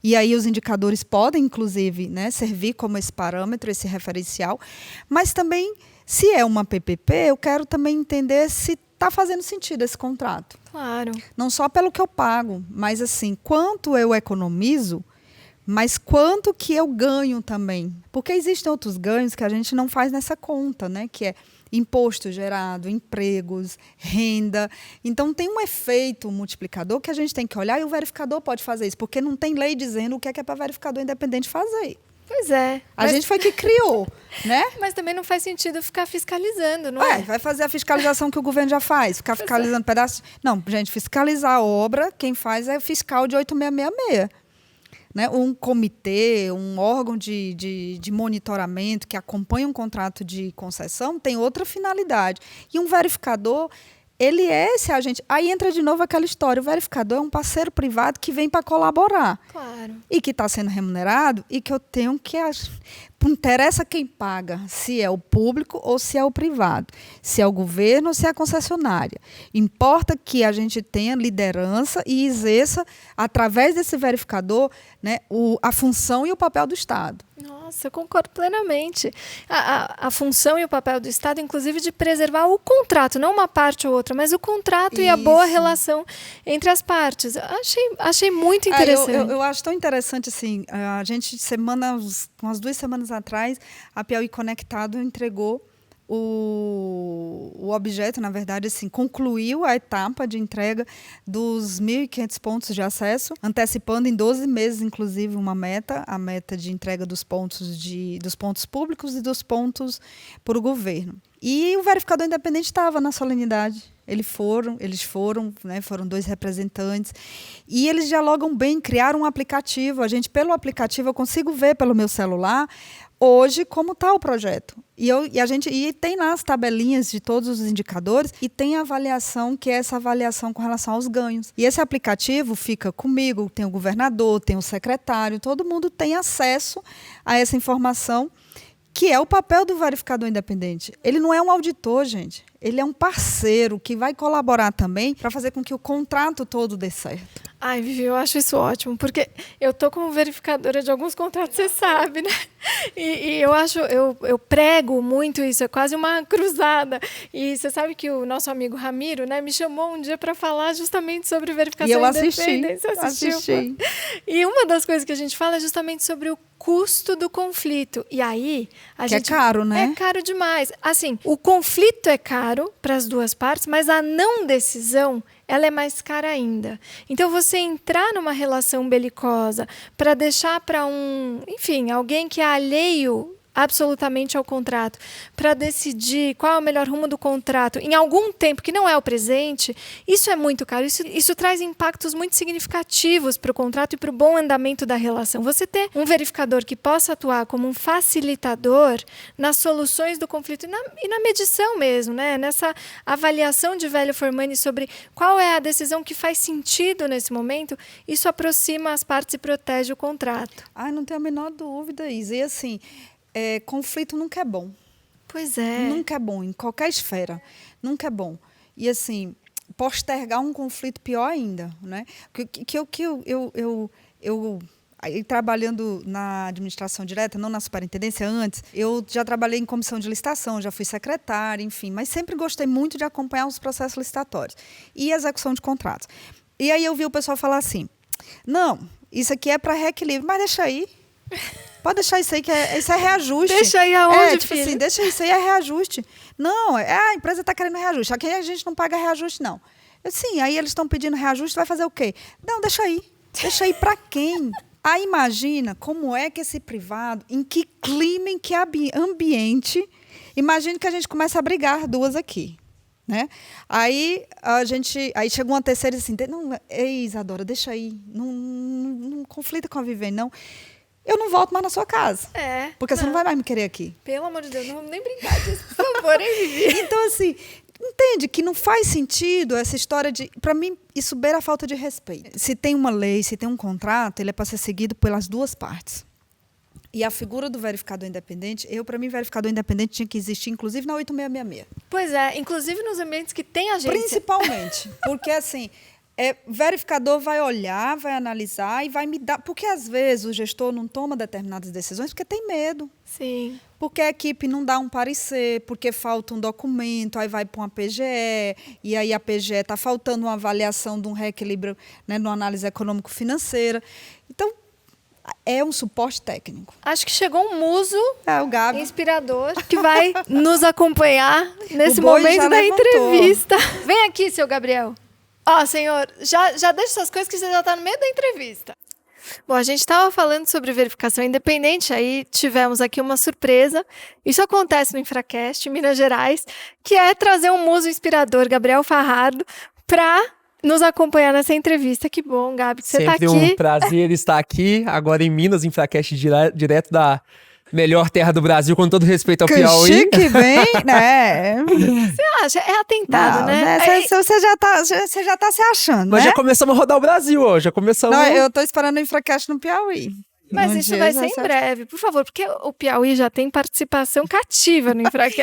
Speaker 2: e aí os indicadores podem, inclusive, né, servir como esse parâmetro, esse referencial, mas também, se é uma PPP, eu quero também entender se está fazendo sentido esse contrato.
Speaker 1: Claro.
Speaker 2: Não só pelo que eu pago, mas assim, quanto eu economizo mas quanto que eu ganho também. Porque existem outros ganhos que a gente não faz nessa conta, né? Que é imposto gerado, empregos, renda. Então, tem um efeito multiplicador que a gente tem que olhar, e o verificador pode fazer isso, porque não tem lei dizendo o que é para verificador independente fazer.
Speaker 1: Pois é.
Speaker 2: A gente foi que criou, né?
Speaker 1: Mas também não faz sentido ficar fiscalizando, não é?
Speaker 2: Vai fazer a fiscalização que o governo já faz, ficar fiscalizando pedaços. Não, gente, fiscalizar a obra, quem faz é o fiscal de 8666. Né? Um comitê, um órgão de monitoramento que acompanha um contrato de concessão tem outra finalidade. E um verificador, ele é esse agente. Aí entra de novo aquela história, o verificador é um parceiro privado que vem para colaborar.
Speaker 1: Claro.
Speaker 2: E que está sendo remunerado e que eu tenho que... Não interessa quem paga, se é o público ou se é o privado, se é o governo ou se é a concessionária. Importa que a gente tenha liderança e exerça, através desse verificador, né, a função e o papel do Estado.
Speaker 1: Nossa, eu concordo plenamente. A função e o papel do Estado, inclusive, de preservar o contrato, não uma parte ou outra, mas o contrato e a boa relação entre as partes. Achei muito interessante.
Speaker 2: Eu acho tão interessante, assim, a gente, umas 2 semanas atrás, a Piauí Conectado entregou o objeto, na verdade, assim, concluiu a etapa de entrega dos 1.500 pontos de acesso, antecipando em 12 meses, inclusive, a meta de entrega dos pontos públicos e dos pontos por o governo. E o verificador independente estava na solenidade. Eles foram, né, foram 2 representantes, e eles dialogam bem, criaram um aplicativo. Pelo aplicativo, eu consigo ver pelo meu celular hoje como está o projeto. E tem lá as tabelinhas de todos os indicadores e tem a avaliação, que é essa avaliação com relação aos ganhos. E esse aplicativo fica comigo, tem o governador, tem o secretário, todo mundo tem acesso a essa informação, que é o papel do verificador independente. Ele não é um auditor, gente. Ele é um parceiro que vai colaborar também para fazer com que o contrato todo dê certo.
Speaker 1: Ai, Vivi, eu acho isso ótimo, porque eu tô como verificadora de alguns contratos, você sabe, né? E eu prego muito isso, é quase uma cruzada. E você sabe que o nosso amigo Ramiro, né, me chamou um dia para falar justamente sobre verificação independente.
Speaker 2: Você assistiu.
Speaker 1: E uma das coisas que a gente fala é justamente sobre o custo do conflito. E aí,
Speaker 2: é caro, né?
Speaker 1: É caro demais. Assim, o conflito é caro para as duas partes, mas a não decisão, ela é mais cara ainda. Então, você entrar numa relação belicosa para deixar para alguém que é alheio absolutamente ao contrato, para decidir qual é o melhor rumo do contrato em algum tempo que não é o presente, isso é muito caro. Isso traz impactos muito significativos para o contrato e para o bom andamento da relação. Você ter um verificador que possa atuar como um facilitador nas soluções do conflito e na medição mesmo, né? Nessa avaliação de velho Formanni sobre qual é a decisão que faz sentido nesse momento, isso aproxima as partes e protege o contrato.
Speaker 2: Não tenho a menor dúvida, Isa. E assim, conflito nunca é bom.
Speaker 1: Pois é.
Speaker 2: Nunca é bom, em qualquer esfera. Nunca é bom. E, assim, postergar um conflito, pior ainda. Né? Aí, trabalhando na administração direta, não na superintendência antes, eu já trabalhei em comissão de licitação, já fui secretária, enfim, mas sempre gostei muito de acompanhar os processos licitatórios e execução de contratos. E aí eu vi o pessoal falar assim, não, isso aqui é para reequilíbrio, mas deixa aí. Pode deixar isso aí, isso é reajuste.
Speaker 1: Deixa aí aonde,
Speaker 2: filho? Assim, deixa isso aí, é reajuste. Não, a empresa está querendo reajuste. Aqui a gente não paga reajuste, não. Sim, aí eles estão pedindo reajuste, vai fazer o quê? Não, deixa aí. Deixa aí para quem? Aí imagina como é que esse privado, em que clima, em que ambiente, imagina que a gente começa a brigar duas aqui. Né? Aí chegou uma terceira e assim, não, Isadora, deixa aí, não conflita com a Viviane, não. Eu não volto mais na sua casa. Porque você não vai mais me querer aqui.
Speaker 1: Pelo amor de Deus, não vamos nem brincar disso, por favor, hein, Vivi?
Speaker 2: Então, assim, entende que não faz sentido essa história de... Para mim, isso beira a falta de respeito. Se tem uma lei, se tem um contrato, ele é para ser seguido pelas duas partes. E a figura do verificador independente, para mim, verificador independente tinha que existir, inclusive na 8666.
Speaker 1: Pois é, inclusive nos ambientes que tem agência.
Speaker 2: Principalmente, porque assim... verificador vai olhar, vai analisar e vai me dar... Porque, às vezes, o gestor não toma determinadas decisões porque tem medo.
Speaker 1: Sim.
Speaker 2: Porque a equipe não dá um parecer, porque falta um documento, aí vai para uma PGE, e aí a PGE está faltando uma avaliação de um reequilíbrio, né, numa análise econômico-financeira. Então, É um suporte técnico.
Speaker 1: Acho que chegou um muso
Speaker 2: o Gabi.
Speaker 1: inspirador que vai nos acompanhar nesse
Speaker 2: boi
Speaker 1: momento
Speaker 2: já
Speaker 1: da
Speaker 2: levantou.
Speaker 1: entrevista. Vem aqui, seu Gabriel. Senhor, já deixa suas coisas que você já está no meio da entrevista. Bom, a gente estava falando sobre verificação independente, aí tivemos aqui uma surpresa. Isso acontece no Infracast, em Minas Gerais, que é trazer um muso inspirador, Gabriel Farrado, para nos acompanhar nessa entrevista. Que bom, Gabi, que você está aqui.
Speaker 3: Sempre um prazer estar aqui, agora em Minas, Infracast, direto da melhor terra do Brasil, com todo respeito ao Piauí.
Speaker 2: Chique, bem, né?
Speaker 1: Você acha? É atentado, né?
Speaker 2: Você já tá se achando,
Speaker 3: Nós
Speaker 2: né?
Speaker 3: já começamos a rodar o Brasil hoje, já começamos...
Speaker 2: Não, eu tô esperando o Infracast no Piauí.
Speaker 1: Mas isso vai ser em breve, por favor, porque o Piauí já tem participação cativa no Infracast.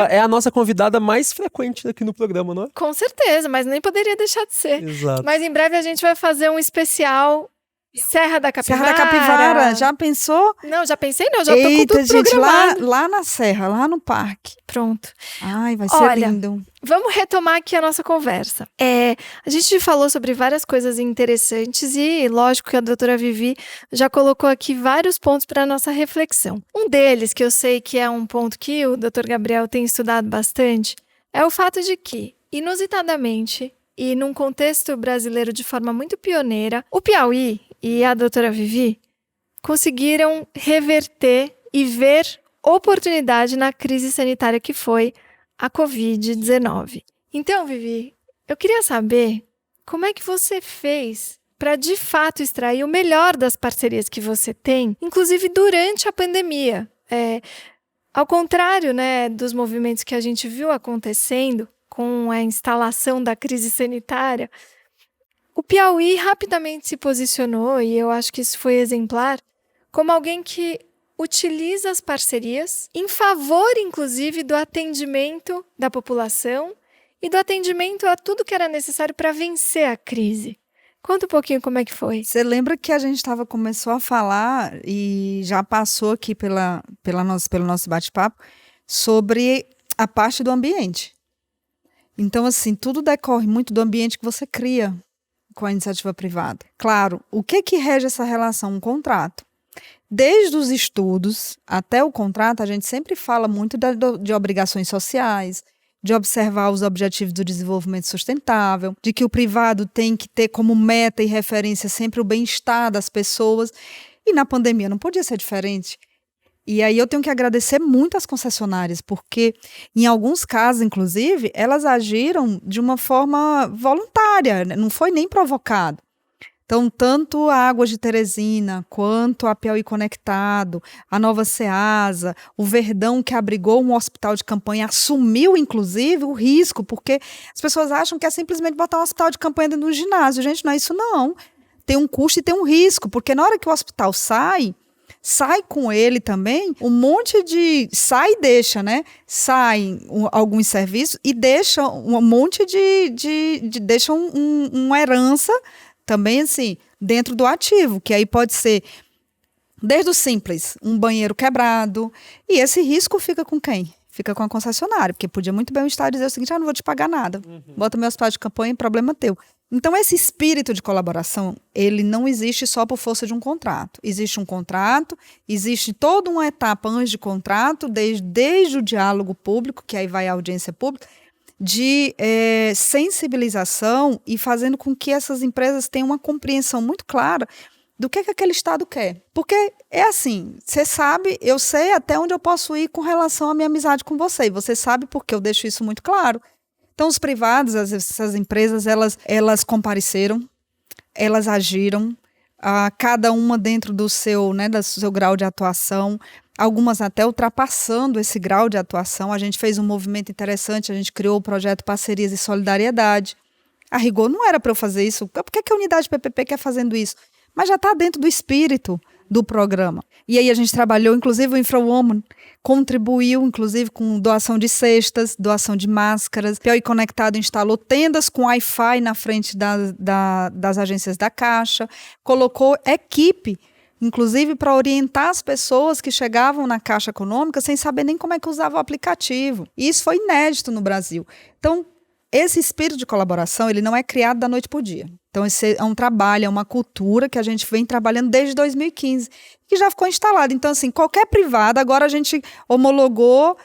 Speaker 3: É a nossa convidada mais frequente aqui no programa, não é?
Speaker 1: Com certeza, mas nem poderia deixar de ser.
Speaker 3: Exato.
Speaker 1: Mas em breve a gente vai fazer um especial Serra da Capivara.
Speaker 2: Serra da Capivara, já pensou?
Speaker 1: Não, já pensei não, já tô com
Speaker 2: Eita,
Speaker 1: tudo
Speaker 2: gente,
Speaker 1: programado.
Speaker 2: lá na Serra, lá no parque.
Speaker 1: Pronto.
Speaker 2: Ai, vai ser lindo.
Speaker 1: Vamos retomar aqui a nossa conversa. A gente falou sobre várias coisas interessantes e, lógico, que a doutora Vivi já colocou aqui vários pontos para a nossa reflexão. Um deles, que eu sei que é um ponto que o doutor Gabriel tem estudado bastante, é o fato de que, inusitadamente, e num contexto brasileiro de forma muito pioneira, o Piauí e a doutora Vivi conseguiram reverter e ver oportunidade na crise sanitária que foi a Covid-19. Então, Vivi, eu queria saber como é que você fez para, de fato, extrair o melhor das parcerias que você tem, inclusive durante a pandemia. Ao contrário, né, dos movimentos que a gente viu acontecendo com a instalação da crise sanitária, o Piauí rapidamente se posicionou, e eu acho que isso foi exemplar, como alguém que utiliza as parcerias em favor, inclusive, do atendimento da população e do atendimento a tudo que era necessário para vencer a crise. Conta um pouquinho como é que foi.
Speaker 2: Você lembra que a gente começou a falar, e já passou aqui pelo nosso bate-papo, sobre a parte do ambiente. Então, assim, tudo decorre muito do ambiente que você cria com a iniciativa privada. Claro, o que rege essa relação? Um contrato. Desde os estudos até o contrato, a gente sempre fala muito de obrigações sociais, de observar os objetivos do desenvolvimento sustentável, de que o privado tem que ter como meta e referência sempre o bem-estar das pessoas. E na pandemia não podia ser diferente. E aí eu tenho que agradecer muito às concessionárias, porque em alguns casos, inclusive, elas agiram de uma forma voluntária, não foi nem provocado. Então, tanto a Águas de Teresina, quanto a Piauí Conectado, a Nova Ceasa, o Verdão, que abrigou um hospital de campanha, assumiu, inclusive, o risco, porque as pessoas acham que é simplesmente botar um hospital de campanha dentro de um ginásio. Gente, não é isso não. Tem um custo e tem um risco, porque na hora que o hospital sai com ele também um monte de... Sai e deixa, né? Saem alguns serviços e deixa um monte deixa uma herança também, assim, dentro do ativo, que aí pode ser, desde o simples, um banheiro quebrado, e esse risco fica com quem? Fica com a concessionária, porque podia muito bem o Estado dizer o seguinte, não vou te pagar nada, bota meu hospital de campanha, problema teu. Então, esse espírito de colaboração, ele não existe só por força de um contrato. Existe um contrato, existe toda uma etapa antes de contrato, desde o diálogo público, que aí vai a audiência pública, de sensibilização e fazendo com que essas empresas tenham uma compreensão muito clara do que aquele Estado quer. Porque é assim, você sabe, eu sei até onde eu posso ir com relação à minha amizade com você, e você sabe porque eu deixo isso muito claro. Então, os privados, essas empresas, elas compareceram, elas agiram, cada uma dentro do seu grau de atuação, algumas até ultrapassando esse grau de atuação. A gente fez um movimento interessante, a gente criou o projeto Parcerias e Solidariedade. A rigor, não era para eu fazer isso. Por que a unidade PPP quer fazendo isso? Mas já está dentro do espírito do programa. E aí a gente trabalhou, inclusive o InfraWoman contribuiu, inclusive, com doação de cestas, doação de máscaras. Piauí Conectado instalou tendas com Wi-Fi na frente das agências da Caixa, colocou equipe, inclusive, para orientar as pessoas que chegavam na Caixa Econômica sem saber nem como é que usava o aplicativo. E isso foi inédito no Brasil. Então, esse espírito de colaboração, ele não é criado da noite para o dia. Então, esse é um trabalho, é uma cultura que a gente vem trabalhando desde 2015, que já ficou instalada. Então, assim, qualquer privada, agora a gente homologou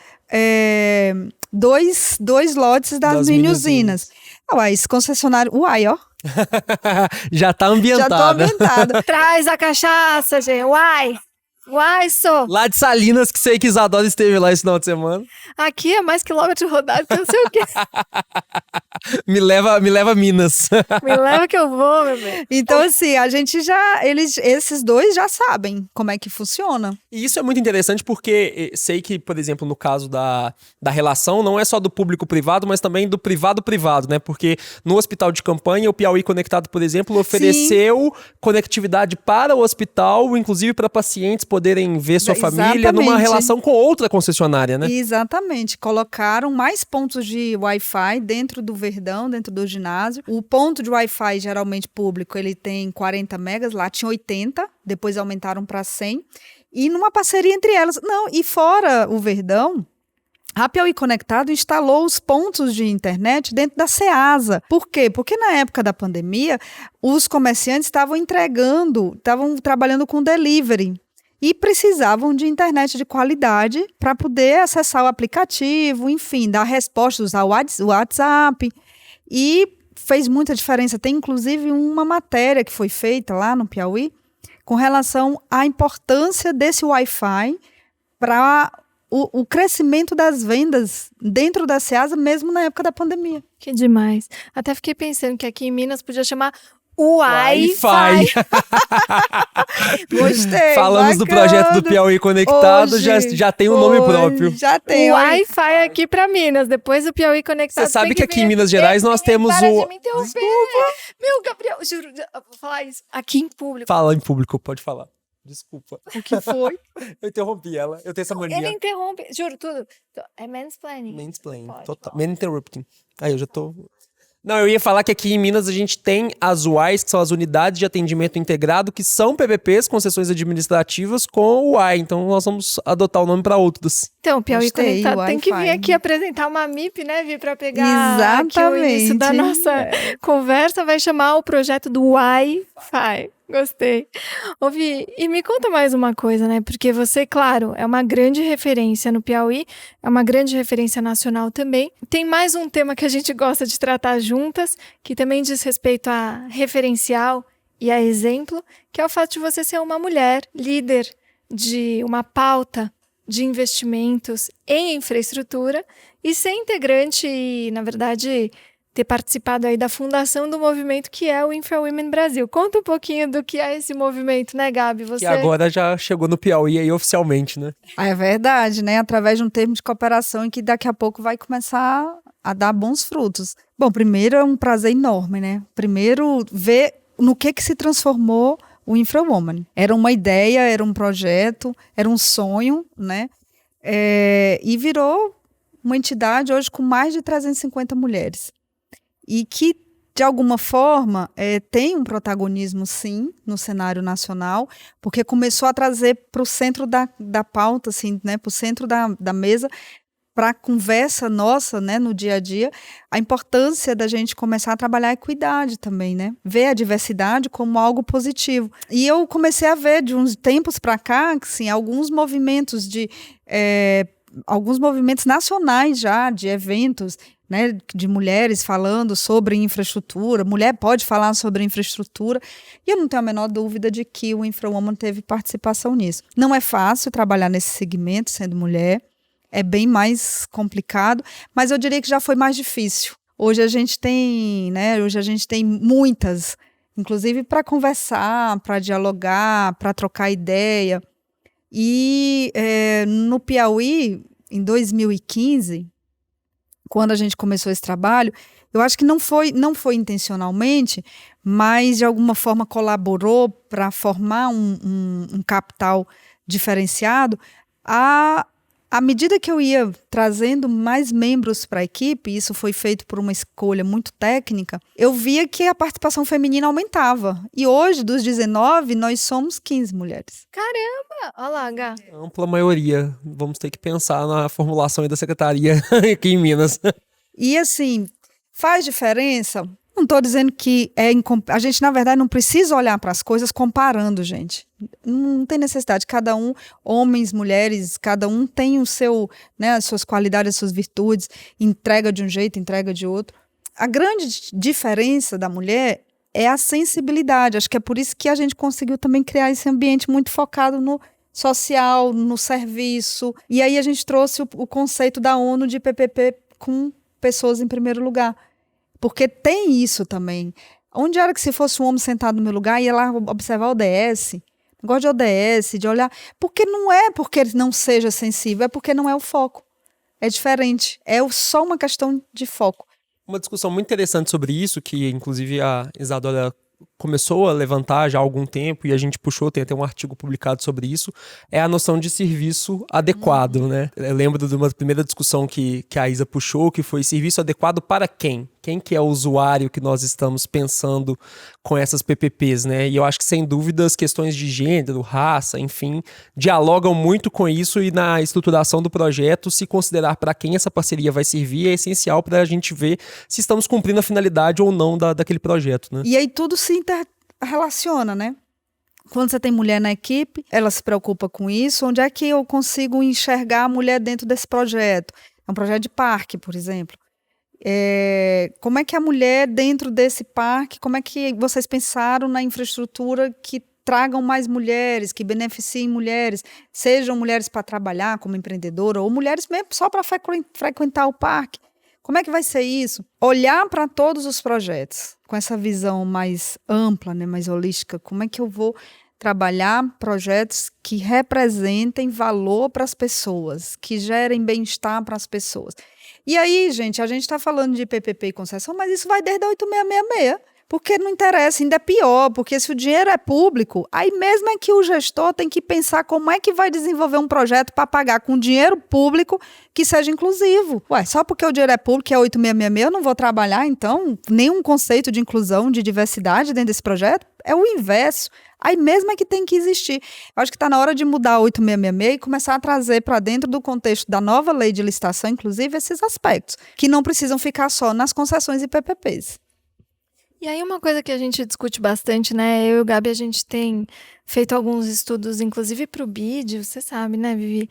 Speaker 2: dois lotes das mini-usinas. Uai, esse concessionário... Uai, ó.
Speaker 3: Já tá ambientado.
Speaker 2: Já tô ambientada.
Speaker 1: Traz a cachaça, gente. Uai, só.
Speaker 3: Lá de Salinas, que sei que Isadora esteve lá esse final de semana.
Speaker 1: Aqui é mais quilômetro rodado que não sei o quê.
Speaker 3: Me leva a Minas.
Speaker 1: Me leva que eu vou, meu bem.
Speaker 2: Então, assim, a gente esses dois já sabem como é que funciona.
Speaker 3: E isso é muito interessante porque sei que, por exemplo, no caso da relação, não é só do público-privado, mas também do privado-privado, né? Porque no hospital de campanha, o Piauí Conectado, por exemplo, ofereceu conectividade para o hospital, inclusive para pacientes poderem ver sua família numa relação com outra concessionária, né?
Speaker 2: Exatamente. Colocaram mais pontos de Wi-Fi dentro do Verdão, dentro do ginásio. O ponto de Wi-Fi, geralmente público, ele tem 40 megas, lá tinha 80, depois aumentaram para 100. E numa parceria entre elas. Não, e fora o Verdão, a Piauí Conectado instalou os pontos de internet dentro da Ceasa. Por quê? Porque na época da pandemia, os comerciantes estavam trabalhando com delivery. E precisavam de internet de qualidade para poder acessar o aplicativo, enfim, dar respostas, usar o WhatsApp. E fez muita diferença. Tem, inclusive, uma matéria que foi feita lá no Piauí com relação à importância desse Wi-Fi para o crescimento das vendas dentro da Ceasa, mesmo na época da pandemia.
Speaker 1: Que demais. Até fiquei pensando que aqui em Minas podia chamar Wi-Fi.
Speaker 2: Gostei.
Speaker 3: Falamos do projeto do Piauí Conectado, hoje, já tem um nome próprio.
Speaker 2: Já tem.
Speaker 1: Wi-Fi aqui pra Minas, depois do Piauí Conectado.
Speaker 3: Você sabe que aqui em Minas Gerais nós temos o...
Speaker 1: Desculpa. Meu, Gabriel, juro, eu vou falar isso aqui em público.
Speaker 3: Fala em público, pode falar. Desculpa.
Speaker 2: O que foi?
Speaker 3: Eu interrompi ela, eu tenho essa mania.
Speaker 1: Ele interrompe, juro, tudo. É mansplaining.
Speaker 3: Mansplaining,
Speaker 1: Pode,
Speaker 3: total. Man-interrupting. Aí eu já tô... Não, eu ia falar que aqui em Minas a gente tem as UAIs, que são as Unidades de Atendimento Integrado, que são PPPs, concessões administrativas, com o UAI. Então nós vamos adotar o nome para outros.
Speaker 1: Então, Piauí
Speaker 2: Gostei,
Speaker 1: Conectado tem que vir aqui apresentar uma MIP, né, vir para pegar aqui o início da nossa conversa, vai chamar o projeto do Wi-Fi. Gostei. Ouvi, e me conta mais uma coisa, né? Porque você, claro, é uma grande referência no Piauí, é uma grande referência nacional também. Tem mais um tema que a gente gosta de tratar juntas, que também diz respeito a referencial e a exemplo, que é o fato de você ser uma mulher líder de uma pauta de investimentos em infraestrutura e ser integrante e, na verdade, ter participado aí da fundação do movimento que é o InfraWomen Brasil. Conta um pouquinho do que é esse movimento, né, Gabi? Você...
Speaker 3: Que agora já chegou no Piauí aí oficialmente, né?
Speaker 2: É verdade, né? Através de um termo de cooperação em que daqui a pouco vai começar a dar bons frutos. Bom, primeiro é um prazer enorme, né? Primeiro, ver no que se transformou o InfraWomen. Era uma ideia, era um projeto, era um sonho, né? E virou uma entidade hoje com mais de 350 mulheres. E que, de alguma forma, tem um protagonismo, sim, no cenário nacional, porque começou a trazer para o centro da pauta, assim, né, para o centro da mesa, para a conversa nossa, né, no dia a dia, a importância da gente começar a trabalhar a equidade também, né? Ver a diversidade como algo positivo. E eu comecei a ver, de uns tempos para cá, assim, alguns movimentos nacionais já, de eventos, né, de mulheres falando sobre infraestrutura, mulher pode falar sobre infraestrutura, e eu não tenho a menor dúvida de que o InfraWomen teve participação nisso. Não é fácil trabalhar nesse segmento sendo mulher, é bem mais complicado, mas eu diria que já foi mais difícil. Hoje a gente tem muitas, inclusive para conversar, para dialogar, para trocar ideia. E no Piauí, em 2015, quando a gente começou esse trabalho, eu acho que não foi intencionalmente, mas de alguma forma colaborou para formar um capital diferenciado. À medida que eu ia trazendo mais membros para a equipe, isso foi feito por uma escolha muito técnica, eu via que a participação feminina aumentava. E hoje, dos 19, nós somos 15 mulheres.
Speaker 1: Caramba! Olha lá, Gá.
Speaker 3: Ampla maioria. Vamos ter que pensar na formulação aí da secretaria aqui em Minas.
Speaker 2: E assim, Faz diferença? Não estou dizendo que a gente, na verdade, não precisa olhar para as coisas comparando, gente. Não tem necessidade. Cada um, homens, mulheres, cada um tem o seu, né, as suas qualidades, as suas virtudes, entrega de um jeito, entrega de outro. A grande diferença da mulher é a sensibilidade. Acho que é por isso que a gente conseguiu também criar esse ambiente muito focado no social, no serviço. E aí a gente trouxe o conceito da ONU de PPP com pessoas em primeiro lugar. Porque tem isso também. Onde era que se fosse um homem sentado no meu lugar, ia lá observar o ODS, negócio de ODS, de olhar. Porque não é porque ele não seja sensível, é porque não é o foco. É diferente. É só uma questão de foco.
Speaker 3: Uma discussão muito interessante sobre isso, que inclusive a Isadora começou a levantar já há algum tempo, e a gente puxou, tem até um artigo publicado sobre isso, é a noção de serviço adequado, né? Eu lembro de uma primeira discussão que a Isa puxou, que foi serviço adequado para quem? Quem que é o usuário que nós estamos pensando com essas PPPs, né? E eu acho que, sem dúvida, as questões de gênero, raça, enfim, dialogam muito com isso, e na estruturação do projeto, se considerar para quem essa parceria vai servir é essencial para a gente ver se estamos cumprindo a finalidade ou não daquele projeto, né?
Speaker 2: E aí tudo se interrelaciona, né? Quando você tem mulher na equipe, ela se preocupa com isso. Onde é que eu consigo enxergar a mulher dentro desse projeto? É um projeto de parque, por exemplo. Como é que a mulher dentro desse parque, como é que vocês pensaram na infraestrutura que tragam mais mulheres, que beneficiem mulheres, sejam mulheres para trabalhar como empreendedora ou mulheres mesmo só para frequentar o parque? Como é que vai ser isso? Olhar para todos os projetos com essa visão mais ampla, né, mais holística. Como é que eu vou trabalhar projetos que representem valor para as pessoas, que gerem bem-estar para as pessoas? E aí, gente, a gente está falando de PPP e concessão, mas isso vai desde a 8666. Porque não interessa, ainda é pior, porque se o dinheiro é público, aí mesmo é que o gestor tem que pensar como é que vai desenvolver um projeto para pagar com dinheiro público que seja inclusivo. Ué, só porque o dinheiro é público, que é 8666, eu não vou trabalhar, então, nenhum conceito de inclusão, de diversidade dentro desse projeto? É o inverso. Aí mesmo é que tem que existir. Eu acho que está na hora de mudar a 8666 e começar a trazer para dentro do contexto da nova lei de licitação, inclusive, esses aspectos, que não precisam ficar só nas concessões e PPPs.
Speaker 1: E aí uma coisa que a gente discute bastante, né? Eu e o Gabi, a gente tem feito alguns estudos, inclusive para o BID, você sabe, né, Vivi?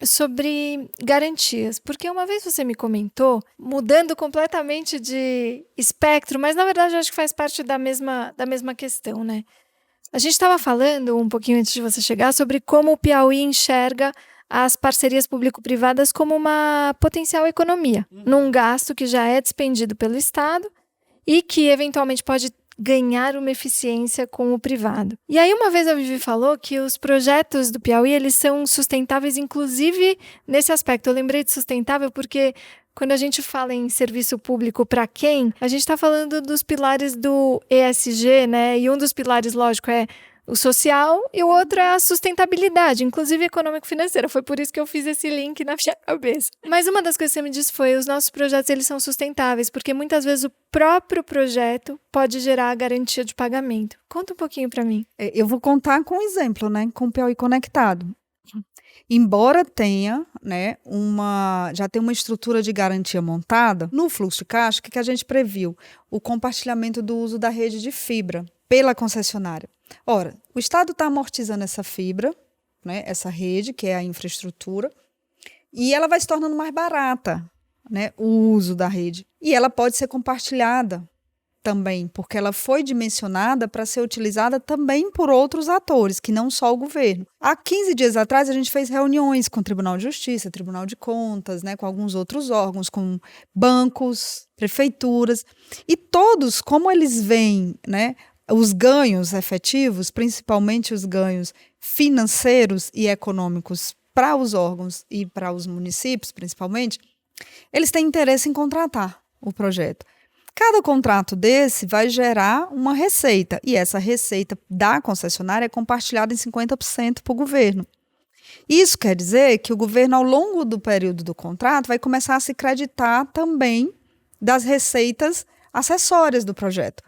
Speaker 1: Sobre garantias. Porque uma vez você me comentou, mudando completamente de espectro, mas na verdade eu acho que faz parte da mesma questão, né? A gente estava falando um pouquinho antes de você chegar sobre como o Piauí enxerga as parcerias público-privadas como uma potencial economia, num gasto que já é despendido pelo Estado e que eventualmente pode ganhar uma eficiência com o privado. E aí uma vez a Vivi falou que os projetos do Piauí, eles são sustentáveis, inclusive nesse aspecto. Eu lembrei de sustentável porque quando a gente fala em serviço público para quem, a gente está falando dos pilares do ESG, né? E um dos pilares, lógico, é o social e o outro é a sustentabilidade, inclusive econômico-financeira. Foi por isso que eu fiz esse link na minha cabeça. Mas uma das coisas que você me disse foi os nossos projetos, eles são sustentáveis, porque muitas vezes o próprio projeto pode gerar a garantia de pagamento. Conta um pouquinho para mim.
Speaker 2: Eu vou contar com um exemplo, né? Com o Piauí Conectado. Embora tenha, né, já tem uma estrutura de garantia montada, no fluxo de caixa, o que a gente previu? O compartilhamento do uso da rede de fibra pela concessionária. Ora, o Estado está amortizando essa fibra, né, essa rede, que é a infraestrutura, e ela vai se tornando mais barata, né, o uso da rede. E ela pode ser compartilhada também, porque ela foi dimensionada para ser utilizada também por outros atores, que não só o governo. Há 15 dias atrás, a gente fez reuniões com o Tribunal de Justiça, Tribunal de Contas, né, com alguns outros órgãos, com bancos, prefeituras, e todos, como eles veem, né, os ganhos efetivos, principalmente os ganhos financeiros e econômicos para os órgãos e para os municípios, principalmente, eles têm interesse em contratar o projeto. Cada contrato desse vai gerar uma receita, e essa receita da concessionária é compartilhada em 50% para o governo. Isso quer dizer que o governo, ao longo do período do contrato, vai começar a se creditar também das receitas acessórias do projeto.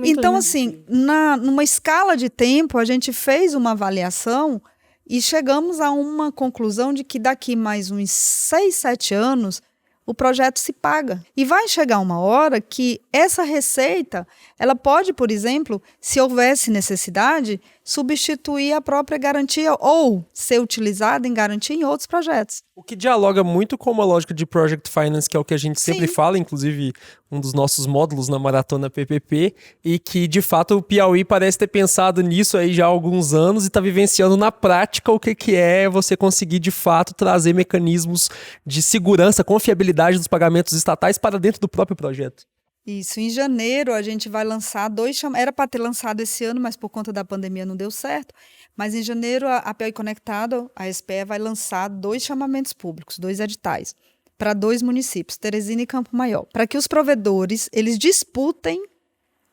Speaker 2: Então, assim, numa escala de tempo, a gente fez uma avaliação e chegamos a uma conclusão de que daqui mais uns 6, 7 anos, o projeto se paga. E vai chegar uma hora que essa receita, ela pode, por exemplo, se houvesse necessidade, substituir a própria garantia ou ser utilizada em garantia em outros projetos.
Speaker 3: O que dialoga muito com uma lógica de Project Finance, que é o que a gente sempre
Speaker 2: Sim.
Speaker 3: fala, inclusive um dos nossos módulos na Maratona PPP, e que, de fato, o Piauí parece ter pensado nisso aí já há alguns anos e está vivenciando na prática o que é você conseguir, de fato, trazer mecanismos de segurança, confiabilidade dos pagamentos estatais para dentro do próprio projeto.
Speaker 2: Isso, em janeiro a gente vai lançar era para ter lançado esse ano, mas por conta da pandemia não deu certo, mas em janeiro a Piauí Conectado, a SPE, vai lançar 2 chamamentos públicos, 2 editais, para 2 municípios, Teresina e Campo Maior, para que os provedores, eles disputem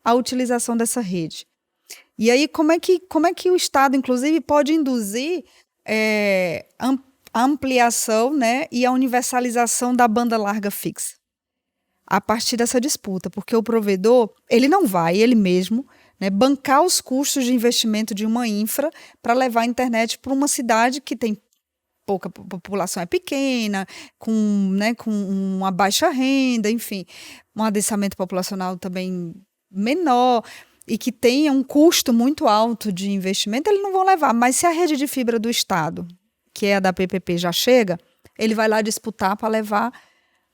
Speaker 2: a utilização dessa rede. E aí, como é que o Estado, inclusive, pode induzir a ampliação, né, e a universalização da banda larga fixa? A partir dessa disputa, porque o provedor, ele não vai, ele mesmo, né, bancar os custos de investimento de uma infra para levar a internet para uma cidade que tem pouca população, é pequena, com uma baixa renda, enfim, um adensamento populacional também menor e que tenha um custo muito alto de investimento, eles não vão levar. Mas se a rede de fibra do Estado, que é a da PPP, já chega, ele vai lá disputar para levar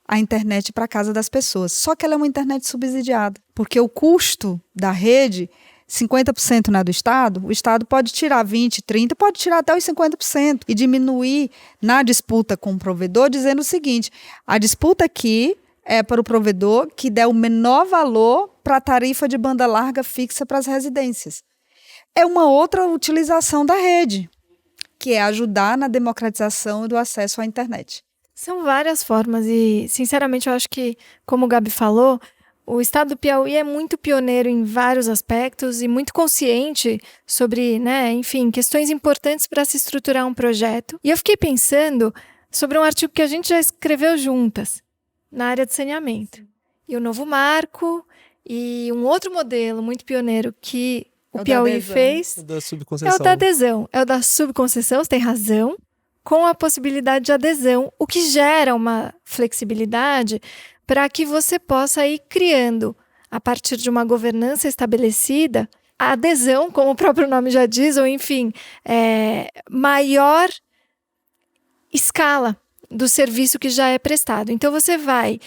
Speaker 2: a internet para a casa das pessoas. Só que ela é uma internet subsidiada, porque o custo da rede, 50% não é do Estado, o Estado pode tirar 20%, 30%, pode tirar até os 50% e diminuir na disputa com o provedor, dizendo o seguinte, a disputa aqui é para o provedor que der o menor valor para a tarifa de banda larga fixa para as residências. É uma outra utilização da rede, que é ajudar na democratização do acesso à internet.
Speaker 1: São várias formas e, sinceramente, eu acho que, como o Gabi falou, o Estado do Piauí é muito pioneiro em vários aspectos e muito consciente sobre, enfim, questões importantes para se estruturar um projeto. E eu fiquei pensando sobre um artigo que a gente já escreveu juntas, na área de saneamento. E o novo marco e um outro modelo muito pioneiro que o Piauí fez
Speaker 3: da subconcessão.
Speaker 1: É o da adesão. É o da subconcessão, você tem razão, com a possibilidade de adesão, o que gera uma flexibilidade para que você possa ir criando, a partir de uma governança estabelecida, a adesão, como o próprio nome já diz, ou enfim, maior escala do serviço que já é prestado. Então você vai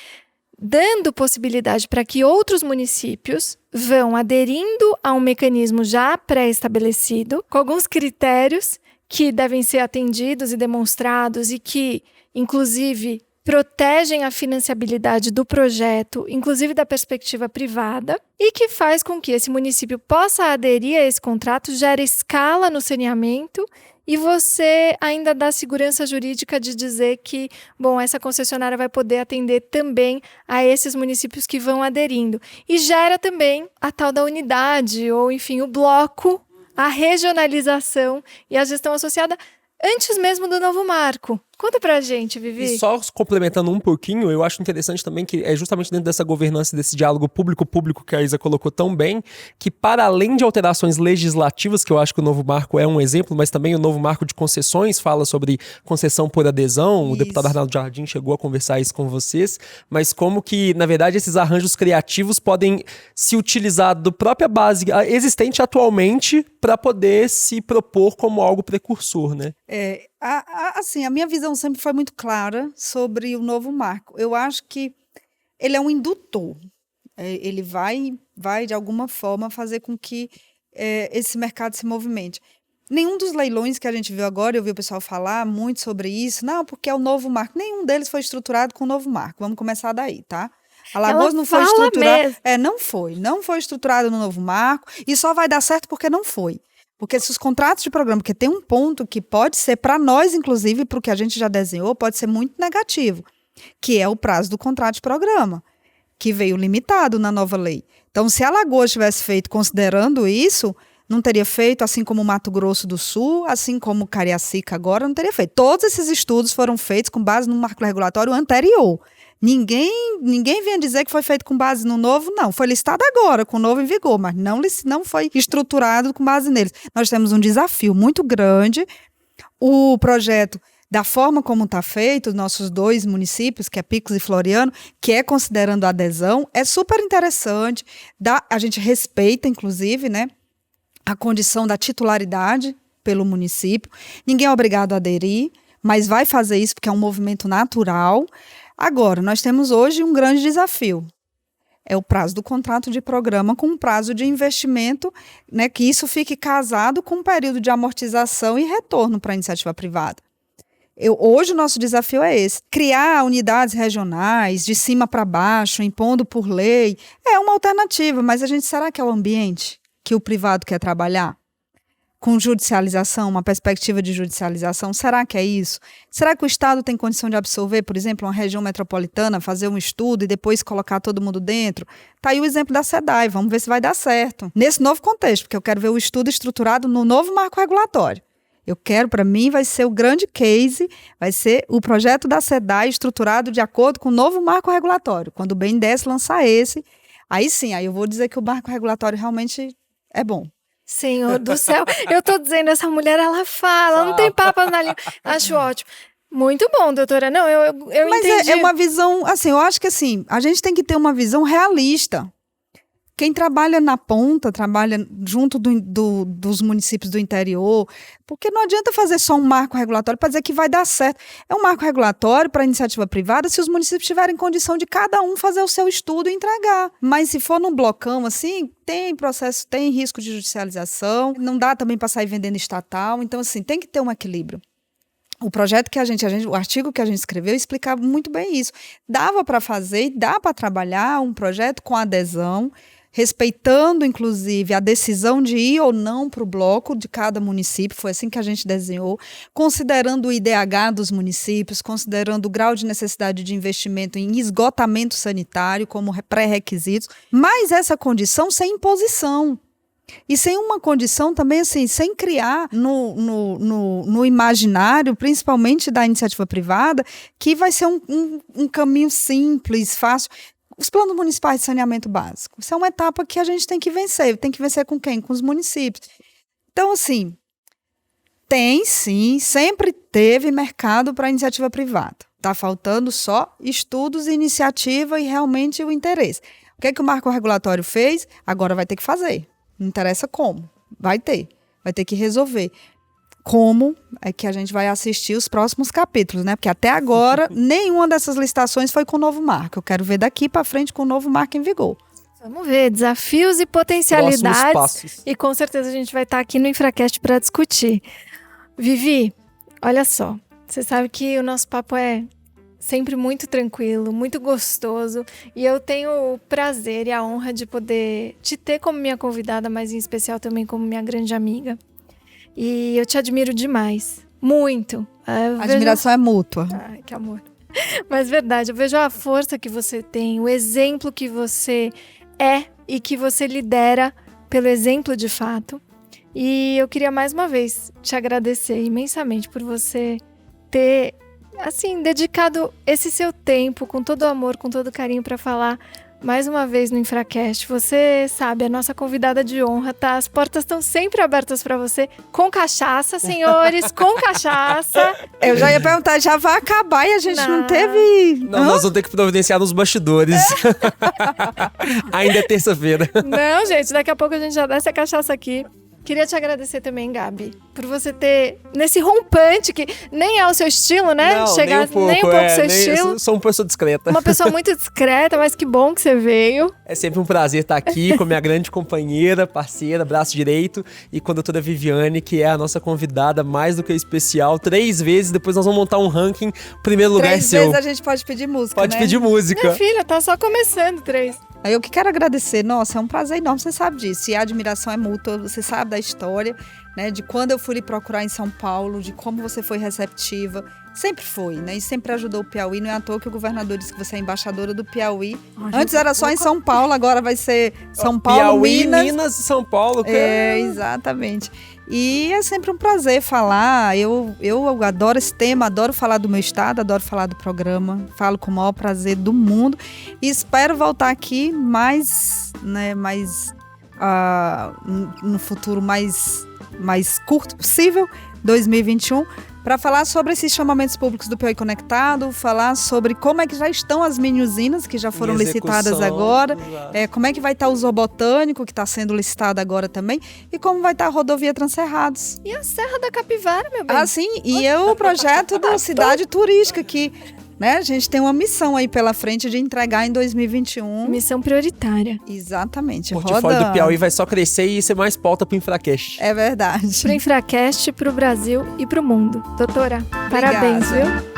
Speaker 1: dando possibilidade para que outros municípios vão aderindo a um mecanismo já pré-estabelecido, com alguns critérios que devem ser atendidos e demonstrados e que, inclusive, protegem a financiabilidade do projeto, inclusive da perspectiva privada, e que faz com que esse município possa aderir a esse contrato, gere escala no saneamento e você ainda dá segurança jurídica de dizer que, essa concessionária vai poder atender também a esses municípios que vão aderindo. E gera também a tal da unidade, ou enfim, o bloco, a regionalização e a gestão associada antes mesmo do novo marco. Conta pra gente, Vivi.
Speaker 3: E só complementando um pouquinho, eu acho interessante também que é justamente dentro dessa governança, desse diálogo público-público que a Isa colocou tão bem, que para além de alterações legislativas, que eu acho que o novo marco é um exemplo, mas também o novo marco de concessões fala sobre concessão por adesão, o deputado Arnaldo Jardim chegou a conversar isso com vocês, mas como que, na verdade, esses arranjos criativos podem se utilizar da própria base existente atualmente para poder se propor como algo precursor, né?
Speaker 2: A minha visão sempre foi muito clara sobre o novo marco. Eu acho que ele é um indutor. Ele vai, de alguma forma, fazer com que esse mercado se movimente. Nenhum dos leilões que a gente viu agora, eu vi o pessoal falar muito sobre isso, não, porque é o novo marco. Nenhum deles foi estruturado com o novo marco. Vamos começar daí, tá? Alagoas não foi estruturado. Não foi estruturado no novo marco e só vai dar certo porque não foi. Porque se os contratos de programa, porque tem um ponto que pode ser, para nós, inclusive, para o que a gente já desenhou, pode ser muito negativo, que é o prazo do contrato de programa, que veio limitado na nova lei. Então, se a Alagoas tivesse feito considerando isso, não teria feito, assim como o Mato Grosso do Sul, assim como Cariacica agora, não teria feito. Todos esses estudos foram feitos com base no marco regulatório anterior. Ninguém vinha dizer que foi feito com base no novo, não. Foi listado agora, com o novo em vigor, mas não foi estruturado com base neles. Nós temos um desafio muito grande. O projeto da forma como está feito, nossos 2 municípios, que é Picos e Floriano, que é considerando a adesão, é super interessante. A gente respeita, inclusive, né, a condição da titularidade pelo município. Ninguém é obrigado a aderir, mas vai fazer isso porque é um movimento natural. Agora, nós temos hoje um grande desafio. É o prazo do contrato de programa com um prazo de investimento, né, que isso fique casado com um período de amortização e retorno para a iniciativa privada. Hoje o nosso desafio é esse. Criar unidades regionais, de cima para baixo, impondo por lei, é uma alternativa, mas será que é o ambiente que o privado quer trabalhar? Com judicialização, uma perspectiva de judicialização, será que é isso? Será que o Estado tem condição de absorver, por exemplo, uma região metropolitana, fazer um estudo e depois colocar todo mundo dentro? Está aí o exemplo da SEDAI, vamos ver se vai dar certo. Nesse novo contexto, porque eu quero ver o estudo estruturado no novo marco regulatório. Eu quero, para mim, vai ser o grande case, vai ser o projeto da SEDAI estruturado de acordo com o novo marco regulatório. Quando o BNDES lançar esse, aí sim, aí eu vou dizer que o marco regulatório realmente é bom.
Speaker 1: Senhor do céu, eu tô dizendo, essa mulher, ela fala, não tem papas na língua. Acho ótimo. Muito bom, doutora. Não, eu
Speaker 2: Mas
Speaker 1: entendi.
Speaker 2: É uma visão, assim, eu acho que assim, a gente tem que ter uma visão realista. Quem trabalha na ponta, trabalha junto dos municípios do interior, porque não adianta fazer só um marco regulatório para dizer que vai dar certo. É um marco regulatório para a iniciativa privada se os municípios tiverem condição de cada um fazer o seu estudo e entregar. Mas se for num blocão assim, tem processo, tem risco de judicialização, não dá também para sair vendendo estatal, então assim, tem que ter um equilíbrio. O projeto que o artigo que a gente escreveu explicava muito bem isso. Dava para fazer, dá para trabalhar um projeto com adesão, respeitando, inclusive, a decisão de ir ou não para o bloco de cada município, foi assim que a gente desenhou, considerando o IDH dos municípios, considerando o grau de necessidade de investimento em esgotamento sanitário como pré-requisitos, mas essa condição sem imposição. E sem uma condição também, assim, sem criar no imaginário, principalmente da iniciativa privada, que vai ser um caminho simples, fácil. Os planos municipais de saneamento básico, isso é uma etapa que a gente tem que vencer. Tem que vencer com quem? Com os municípios. Então, assim, tem sim, sempre teve mercado para a iniciativa privada. Está faltando só estudos, iniciativa e realmente o interesse. O que é que o marco regulatório fez? Agora vai ter que fazer. Não interessa como. Vai ter que resolver. Como é que a gente vai assistir os próximos capítulos, né? Porque até agora, nenhuma dessas licitações foi com o novo marco. Eu quero ver daqui para frente com o novo marco em vigor.
Speaker 1: Vamos ver, desafios e potencialidades. E com certeza a gente vai estar aqui no Infracast para discutir. Vivi, olha só, você sabe que o nosso papo é sempre muito tranquilo, muito gostoso. E eu tenho o prazer e a honra de poder te ter como minha convidada, mas em especial também como minha grande amiga. E eu te admiro demais. Muito.
Speaker 2: A admiração é mútua.
Speaker 1: Ai, que amor. Mas verdade, eu vejo a força que você tem, o exemplo que você é e que você lidera pelo exemplo de fato. E eu queria mais uma vez te agradecer imensamente por você ter, assim, dedicado esse seu tempo com todo o amor, com todo o carinho para falar mais uma vez no Infracast. Você sabe, a nossa convidada de honra, tá? As portas estão sempre abertas para você, com cachaça, senhores, com cachaça.
Speaker 2: Eu já ia perguntar, já vai acabar e a gente não teve...
Speaker 3: Não, nós vamos ter que providenciar nos bastidores. Ainda é terça-feira.
Speaker 1: Não, gente, daqui a pouco a gente já desce a cachaça aqui. Queria te agradecer também, Gabi, por você ter, nesse rompante, que nem é o seu estilo, né?
Speaker 3: Não,
Speaker 1: chegar nem um pouco seu estilo.
Speaker 3: Eu sou uma pessoa discreta.
Speaker 1: Uma pessoa muito discreta, mas que bom que você veio.
Speaker 3: É sempre um prazer estar aqui com minha grande companheira, parceira, braço direito, e com a doutora Viviane, que é a nossa convidada mais do que especial. 3 vezes, depois nós vamos montar um ranking. Primeiro lugar é seu.
Speaker 2: 3 vezes a gente pode pedir música,
Speaker 3: Pode
Speaker 2: né?
Speaker 3: pedir música.
Speaker 1: Minha filha, tá só começando 3.
Speaker 2: Eu que quero agradecer, nossa, é um prazer enorme, você sabe disso, e a admiração é mútua, você sabe da história, né, de quando eu fui lhe procurar em São Paulo, de como você foi receptiva, sempre foi, né, e sempre ajudou o Piauí, não é à toa que o governador disse que você é embaixadora do Piauí. Antes era só em São Paulo, agora vai ser São Paulo,
Speaker 3: Piauí, Minas e São Paulo.
Speaker 2: É, exatamente. E é sempre um prazer falar, eu adoro esse tema, adoro falar do meu estado, adoro falar do programa, falo com o maior prazer do mundo e espero voltar aqui no futuro mais curto possível, 2021, para falar sobre esses chamamentos públicos do Piauí Conectado, falar sobre como é que já estão as mini-usinas que já foram licitadas agora, como é que vai estar o zoobotânico que está sendo licitado agora também, e como vai estar a rodovia Transcerrados.
Speaker 1: E a Serra da Capivara, meu bem.
Speaker 2: Ah, sim, e o projeto da cidade turística que... né? A gente tem uma missão aí pela frente de entregar em 2021.
Speaker 1: Missão prioritária.
Speaker 2: Exatamente.
Speaker 3: O portfólio do Piauí vai só crescer e ser mais pauta pro Infracast.
Speaker 2: É verdade.
Speaker 1: Pro Infracast, pro Brasil e pro mundo. Doutora, parabéns, viu?